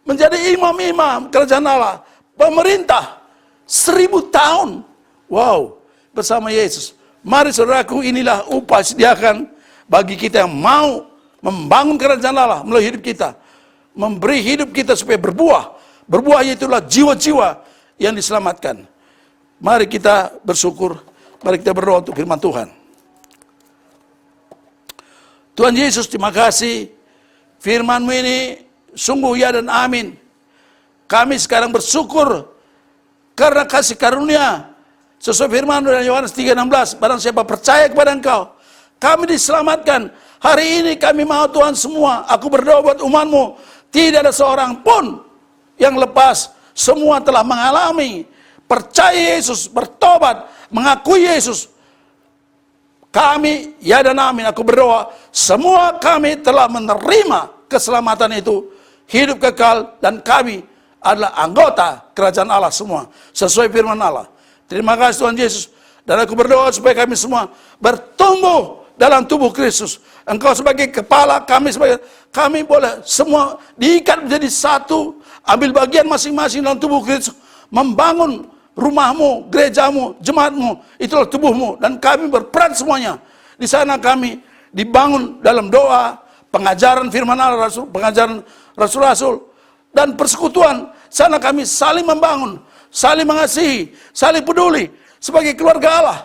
menjadi imam-imam kerajaan Allah, pemerintah 1000 tahun. Wow, bersama Yesus. Mari saudaraku, inilah upah sediakan bagi kita yang mau membangun kerajaan Allah melalui hidup kita, memberi hidup kita supaya berbuah. Berbuah itulah jiwa-jiwa yang diselamatkan. Mari kita bersyukur, mari kita berdoa untuk firman Tuhan. Tuhan Yesus, terima kasih, firman-Mu ini sungguh ya dan amin. Kami sekarang bersyukur karena kasih karunia sesuai firman dari Yohanes 3:16. Barang siapa percaya kepada Engkau, kami diselamatkan. Hari ini kami mau Tuhan semua, aku berdoa buat umat-Mu, tidak ada seorang pun yang lepas. Semua telah mengalami percaya Yesus, bertobat, mengakui Yesus. Kami ya dan amin, aku berdoa semua kami telah menerima keselamatan itu, hidup kekal, dan kami adalah anggota kerajaan Allah semua, sesuai firman Allah. Terima kasih Tuhan Yesus. Dan aku berdoa supaya kami semua bertumbuh dalam tubuh Kristus. Engkau sebagai kepala, kami boleh semua diikat menjadi satu, ambil bagian masing-masing dalam tubuh Kristus, membangun rumahmu, gerejamu, jemaatmu, itulah tubuhmu. Dan kami berperan semuanya. Di sana kami dibangun dalam doa, pengajaran firman Allah, pengajaran rasul-rasul, dan persekutuan. Sana kami saling membangun, saling mengasihi, saling peduli sebagai keluarga Allah.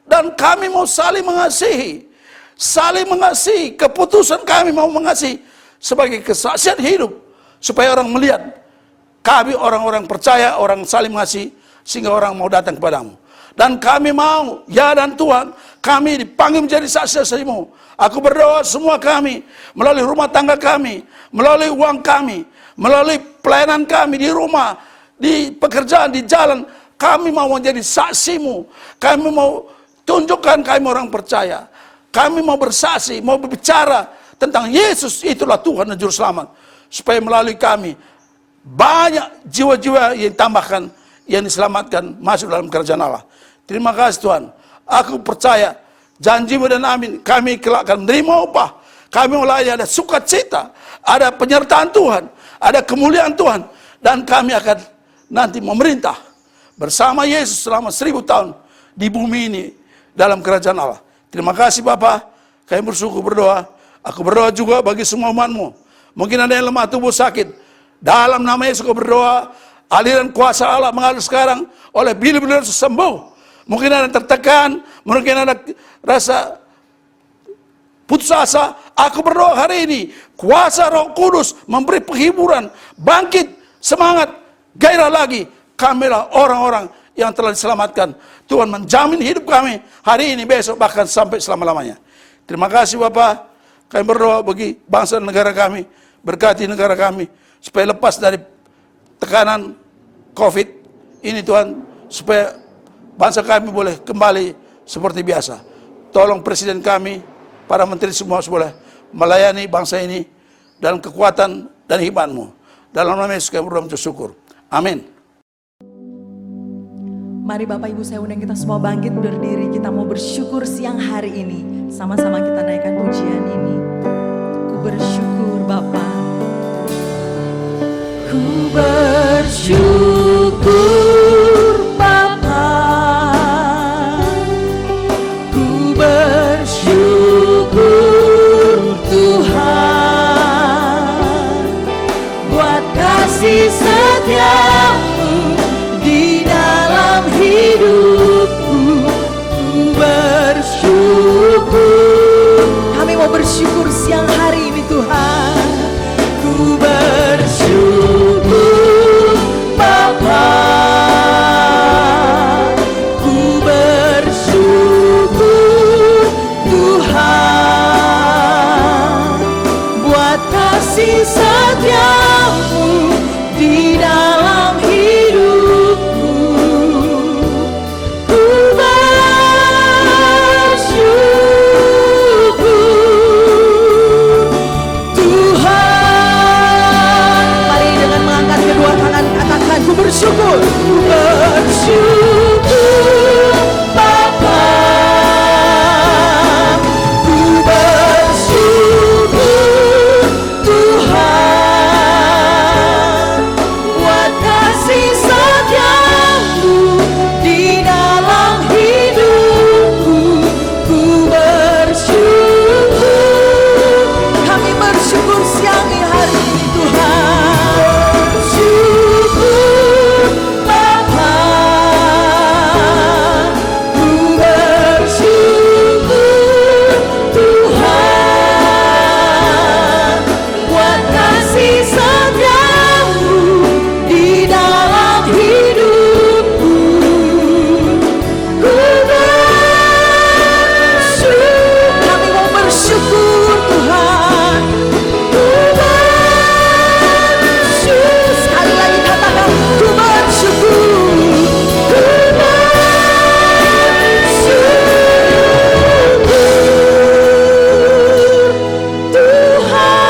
Dan kami mau saling mengasihi, keputusan kami mau mengasihi sebagai kesaksian hidup, supaya orang melihat kami orang-orang percaya, orang saling mengasihi, sehingga orang mau datang kepadamu. Dan kami mau, ya dan Tuhan, kami dipanggil menjadi saksi-saksi-Mu. Aku berdoa semua kami, melalui rumah tangga kami, melalui uang kami, melalui pelayanan kami di rumah, di pekerjaan, di jalan, kami mau menjadi saksimu. Kami mau tunjukkan kami orang percaya. Kami mau bersaksi, mau berbicara tentang Yesus itulah Tuhan dan Juru Selamat. Supaya melalui kami banyak jiwa-jiwa yang ditambahkan, yang diselamatkan masuk dalam kerajaan Allah. Terima kasih Tuhan. Aku percaya janji-Mu dan amin. Kami kelak akan menerima upah. Kami mulai ada sukacita, ada penyertaan Tuhan, ada kemuliaan Tuhan. Dan kami akan nanti memerintah bersama Yesus selama 1000 tahun di bumi ini dalam kerajaan Allah. Terima kasih Bapa. Kami bersyukur berdoa. Aku berdoa juga bagi semua umat-Mu. Mungkin ada yang lemah tubuh sakit. Dalam nama Yesus aku berdoa, aliran kuasa Allah mengalir sekarang oleh bila-bila sembuh. Mungkin ada yang tertekan, mungkin ada rasa putus asa. Aku berdoa hari ini, kuasa Roh Kudus memberi penghiburan, bangkit, semangat, gairah lagi. Kamilah orang-orang yang telah diselamatkan. Tuhan menjamin hidup kami hari ini, besok, bahkan sampai selama-lamanya. Terima kasih Bapak. Kami berdoa bagi bangsa dan negara kami. Berkati negara kami supaya lepas dari tekanan COVID ini Tuhan, supaya bangsa kami boleh kembali seperti biasa. Tolong presiden kami, para menteri semua boleh melayani bangsa ini dalam kekuatan dan hikmat-Mu. Dalam nama Yesus kami berdoa syukur. Amin. Mari Bapak Ibu saya undang kita semua bangkit berdiri. Kita mau bersyukur siang hari ini. Sama-sama kita naikkan pujian ini. Ku bersyukur Bapa. Ku bersyukur Bapa. Ku bersyukur Tuhan. Buat kasih setia-Mu di dalam hidupku. Ku bersyukur. Kami mau bersyukur siang hari ini Tuhan. Ku bersyukur Bapa. Ku bersyukur Tuhan. Buat kasih setia-Mu di dalam hidupku. Ku bersyukur Tuhan. Mari dengan mengangkat kedua tangan katakan ku bersyukur. Ku bersyukur Bapa. Ku bersyukur Tuhan. Buat kasih setia-Mu di dalam hidupku. Ku bersyukur. Kami bersyukur siang hari ini Tuhan. Bersyukur Bapa. Ku bersyukur Tuhan. Buat kasih setia-Mu di dalam hidupku. Ku bersyukur. Kami mau bersyukur Tuhan. Ku bersyukur. Sekali lagi katakan ku bersyukur. Ku bersyukur Tuhan.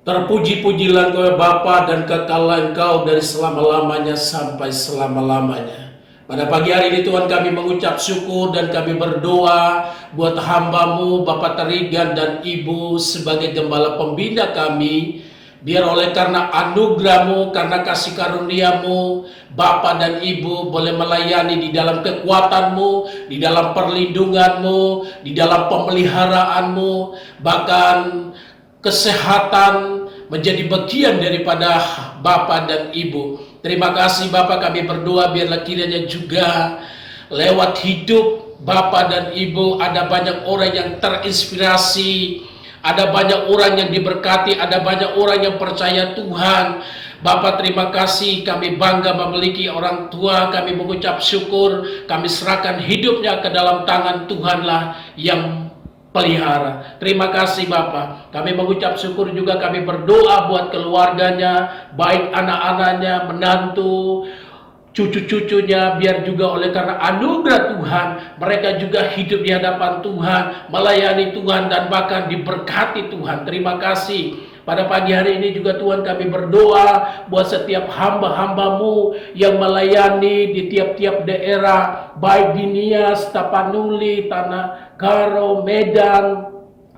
Terpuji-pujilah Engkau ya Bapa, dan kekalah Engkau dari selama-lamanya sampai selama-lamanya. Pada pagi hari ini Tuhan, kami mengucap syukur dan kami berdoa buat hamba-Mu Bapak Terigan dan Ibu sebagai gembala pembina kami. Biar oleh karena anugerah-Mu, karena kasih karunia-Mu, Bapa dan Ibu boleh melayani di dalam kekuatan-Mu, di dalam perlindungan-Mu, di dalam pemeliharaan-Mu, bahkan kesehatan menjadi bagian daripada Bapa dan Ibu. Terima kasih Bapa, kami berdoa biarlah kiranya juga lewat hidup Bapa dan Ibu ada banyak orang yang terinspirasi Ada banyak orang yang diberkati, ada banyak orang yang percaya Tuhan. Bapak terima kasih, kami bangga memiliki orang tua, kami mengucap syukur, kami serahkan hidupnya ke dalam tangan Tuhanlah yang pelihara. Terima kasih Bapak. Kami mengucap syukur juga, kami berdoa buat keluarganya, baik anak-anaknya, menantu, cucu-cucunya, biar juga oleh karena anugerah Tuhan, mereka juga hidup di hadapan Tuhan, melayani Tuhan, dan bahkan diberkati Tuhan. Terima kasih. Pada pagi hari ini juga Tuhan, kami berdoa buat setiap hamba-hambamu yang melayani di tiap-tiap daerah, baik di Nias, Tapanuli, Tanah Karo, Medan,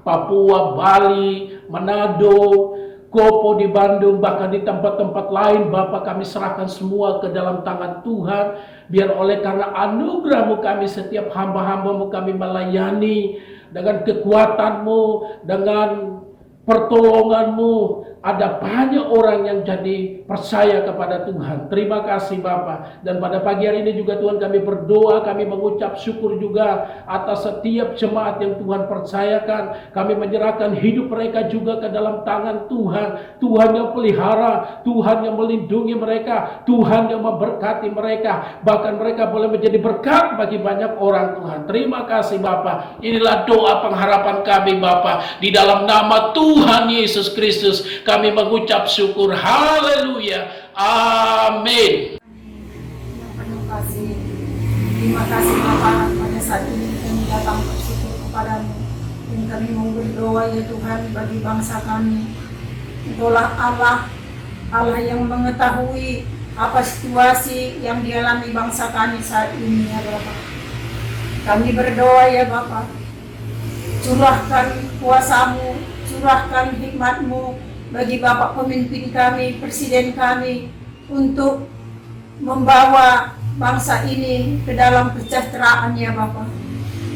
Papua, Bali, Manado, Kopo di Bandung, bahkan di tempat-tempat lain. Bapak, kami serahkan semua ke dalam tangan Tuhan. Biar oleh karena anugerah-Mu kami, setiap hamba-hamba-Mu kami melayani dengan kekuatan-Mu, dengan pertolongan-Mu. Ada banyak orang yang jadi percaya kepada Tuhan. Terima kasih Bapak. Dan pada pagi hari ini juga Tuhan, kami berdoa, kami mengucap syukur juga atas setiap jemaat yang Tuhan percayakan. Kami menyerahkan hidup mereka juga ke dalam tangan Tuhan. Tuhan yang pelihara, Tuhan yang melindungi mereka, Tuhan yang memberkati mereka. Bahkan mereka boleh menjadi berkat bagi banyak orang Tuhan. Terima kasih Bapak. Inilah doa pengharapan kami Bapak. Di dalam nama Tuhan Yesus Kristus kami mengucap syukur. Haleluya. Amin. Yang penuh kasih. Terima kasih Bapa, pada saat ini kami datang bersyukur kepadamu. Dan kami mau berdoa ya Tuhan bagi bangsa kami. Engkaulah Allah yang mengetahui apa situasi yang dialami bangsa kami saat ini ya Bapa. Kami berdoa ya Bapa, curahkan kuasa-Mu, curahkan hikmat-Mu bagi Bapak pemimpin kami, presiden kami, untuk membawa bangsa ini ke dalam kesejahteraan ya Bapak.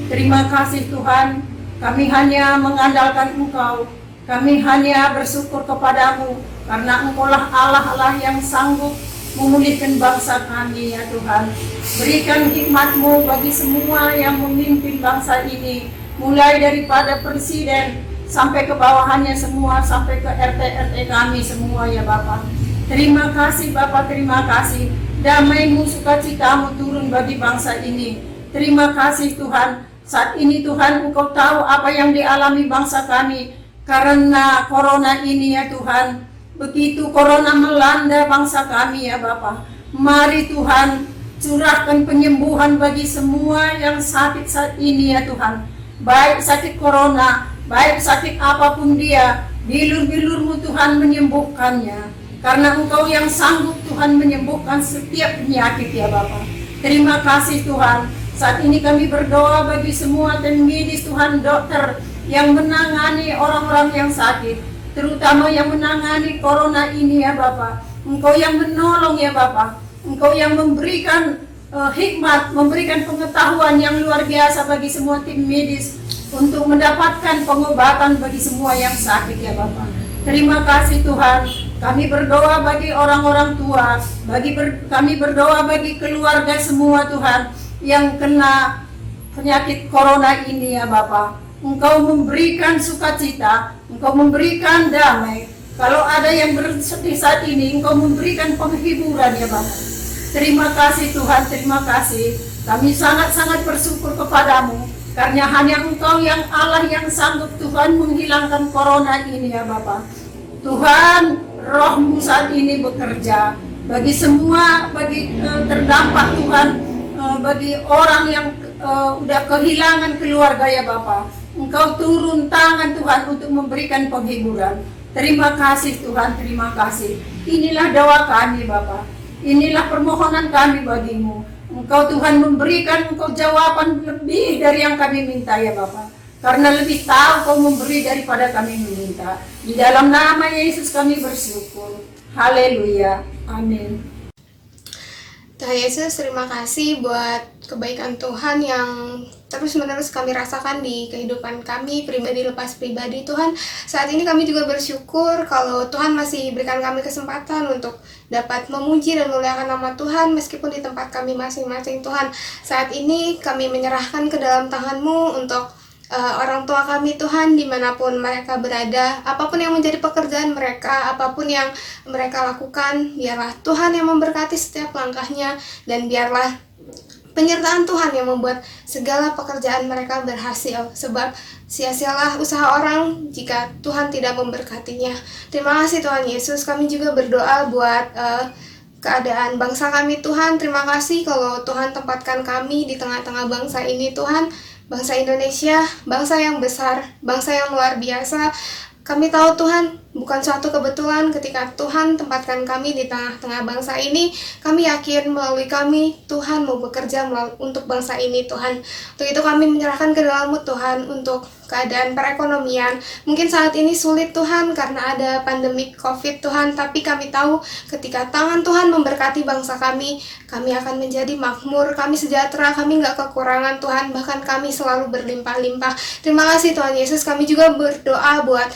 Terima kasih Tuhan, kami hanya mengandalkan Engkau, kami hanya bersyukur kepadamu, karena Engkaulah Allah yang sanggup memulihkan bangsa kami ya Tuhan. Berikan hikmat-Mu bagi semua yang memimpin bangsa ini, mulai daripada presiden sampai ke bawahannya semua, sampai ke RT kami semua ya Bapak. Terima kasih Bapak, terima kasih. Damai-Mu, sukacita-Mu turun bagi bangsa ini. Terima kasih Tuhan. Saat ini Tuhan, Engkau tahu apa yang dialami bangsa kami karena corona ini ya Tuhan. Begitu corona melanda bangsa kami ya Bapak, mari Tuhan curahkan penyembuhan bagi semua yang sakit saat ini ya Tuhan. Baik sakit corona, baik sakit apapun dia, bilur-bilur-Mu Tuhan menyembuhkannya. Karena Engkau yang sanggup Tuhan menyembuhkan setiap penyakit ya Bapa. Terima kasih Tuhan. Saat ini kami berdoa bagi semua tim medis Tuhan, dokter yang menangani orang-orang yang sakit, terutama yang menangani corona ini ya Bapa. Engkau yang menolong ya Bapa. Engkau yang memberikan hikmat, memberikan pengetahuan yang luar biasa bagi semua tim medis untuk mendapatkan pengobatan bagi semua yang sakit ya Bapak. Terima kasih Tuhan. Kami berdoa bagi orang-orang tua, kami berdoa bagi keluarga semua Tuhan yang kena penyakit corona ini ya Bapak. Engkau memberikan sukacita, Engkau memberikan damai. Kalau ada yang bersedih saat ini, Engkau memberikan penghiburan ya Bapak. Terima kasih Tuhan, terima kasih. Kami sangat-sangat bersyukur kepadamu, karena hanya Engkau yang Allah yang sanggup Tuhan menghilangkan corona ini ya Bapak. Tuhan, Roh-Mu saat ini bekerja bagi semua, bagi terdampak Tuhan, bagi orang yang udah kehilangan keluarga ya Bapak. Engkau turun tangan Tuhan untuk memberikan penghiburan. Terima kasih Tuhan, terima kasih. Inilah doa kami Bapak. Inilah permohonan kami bagimu. Engkau Tuhan memberikan Engkau jawaban lebih dari yang kami minta ya Bapak. Karena lebih tahu Kau memberi daripada kami meminta. Di dalam nama Yesus kami bersyukur. Haleluya. Amin. Tuhan Yesus, terima kasih buat kebaikan Tuhan yang terus-menerus kami rasakan di kehidupan kami, pribadi lepas pribadi. Tuhan, saat ini kami juga bersyukur kalau Tuhan masih berikan kami kesempatan untuk dapat memuji dan memuliakan nama Tuhan meskipun di tempat kami masing-masing. Tuhan, saat ini kami menyerahkan ke dalam tangan-Mu untuk orang tua kami Tuhan, dimanapun mereka berada, apapun yang menjadi pekerjaan mereka, apapun yang mereka lakukan, biarlah Tuhan yang memberkati setiap langkahnya, dan biarlah penyertaan Tuhan yang membuat segala pekerjaan mereka berhasil, sebab sia-sialah usaha orang jika Tuhan tidak memberkatinya. Terima kasih Tuhan Yesus. Kami juga berdoa buat keadaan bangsa kami Tuhan. Terima kasih kalau Tuhan tempatkan kami di tengah-tengah bangsa ini Tuhan. Bangsa Indonesia, bangsa yang besar, bangsa yang luar biasa. Kami tahu Tuhan, bukan suatu kebetulan ketika Tuhan tempatkan kami di tengah-tengah bangsa ini. Kami yakin melalui kami, Tuhan mau bekerja untuk bangsa ini Tuhan. Untuk itu kami menyerahkan ke dalam-Mu Tuhan untuk keadaan perekonomian. Mungkin saat ini sulit Tuhan karena ada pandemi COVID Tuhan, tapi kami tahu ketika tangan Tuhan memberkati bangsa kami akan menjadi makmur, kami sejahtera, kami nggak kekurangan Tuhan, bahkan kami selalu berlimpah-limpah. Terima kasih Tuhan Yesus. Kami juga berdoa buat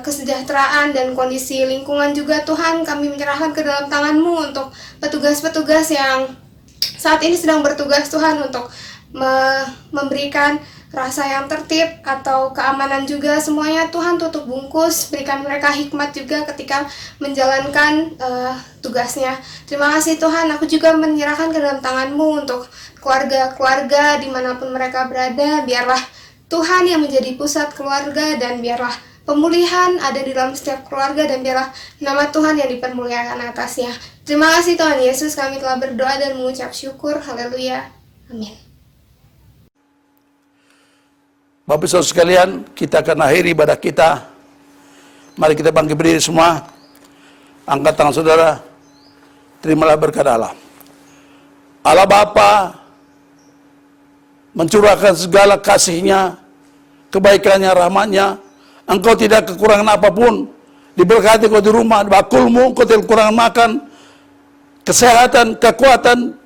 kesejahteraan dan kondisi lingkungan juga Tuhan. Kami menyerahkan ke dalam tangan-Mu untuk petugas-petugas yang saat ini sedang bertugas Tuhan untuk memberikan rasa yang tertib atau keamanan juga, semuanya Tuhan tutup bungkus, berikan mereka hikmat juga ketika menjalankan tugasnya. Terima kasih Tuhan. Aku juga menyerahkan ke dalam tangan-Mu untuk keluarga-keluarga dimanapun mereka berada. Biarlah Tuhan yang menjadi pusat keluarga, dan biarlah pemulihan ada di dalam setiap keluarga, dan biarlah nama Tuhan yang dipermuliakan atasnya. Terima kasih Tuhan Yesus. Kami telah berdoa dan mengucap syukur. Haleluya. Amin. Bapak Saudara sekalian, kita akan akhiri ibadah kita. Mari kita bangkit berdiri semua. Angkat tangan saudara. Terimalah berkat Allah. Allah Bapa mencurahkan segala kasih-Nya, kebaikannya, rahmat-Nya. Engkau tidak kekurangan apapun. Diberkati kau di rumah, bakulmu, kau tidak kekurangan makan, kesehatan, kekuatan,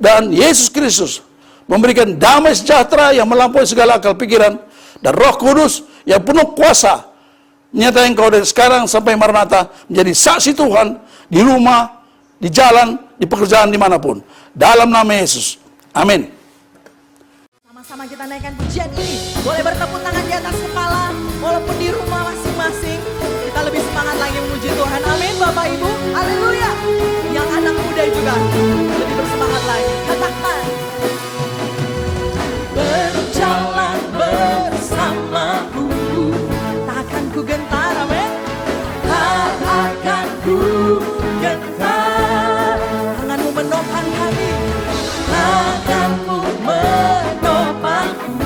dan Yesus Kristus memberikan damai sejahtera yang melampaui segala akal pikiran, dan Roh Kudus yang penuh kuasa menyertai engkau dari sekarang sampai Maranatha menjadi saksi Tuhan di rumah, di jalan, di pekerjaan, dimanapun. Dalam nama Yesus. Amin. Sama-sama kita naikkan pujian ini. Boleh bertepuk tangan di atas kepala, walaupun di rumah masing-masing. Kita lebih semangat lagi memuji Tuhan. Amin Bapak Ibu. Haleluya. Yang anak muda juga lebih bersemangat lagi. Katakan. Berjalan bersamaku, takkan ku gentar, amin. Tak akan ku gentar. Tanganmu menopang kami, tanganmu menopangku.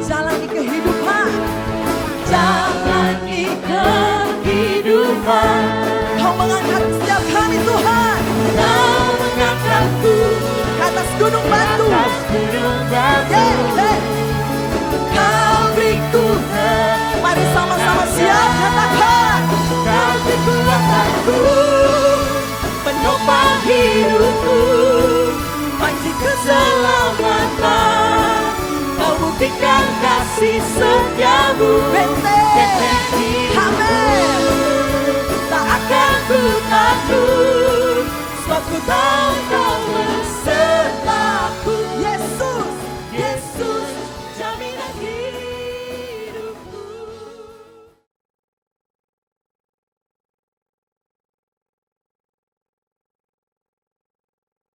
Jalani kehidupan, jalani kehidupan. Kau mengangkat setiap kami Tuhan. Kau mengangkatku ke atas gunung batu. Kau beri Tuhan. Mari sama-sama siap katakan. Kau beri kekuatanku, penopang hidupku, panci keselamatan. Kau buktikan kasih setiamu. Benteng Amin. Tak akan ku takut, sebab ku tahu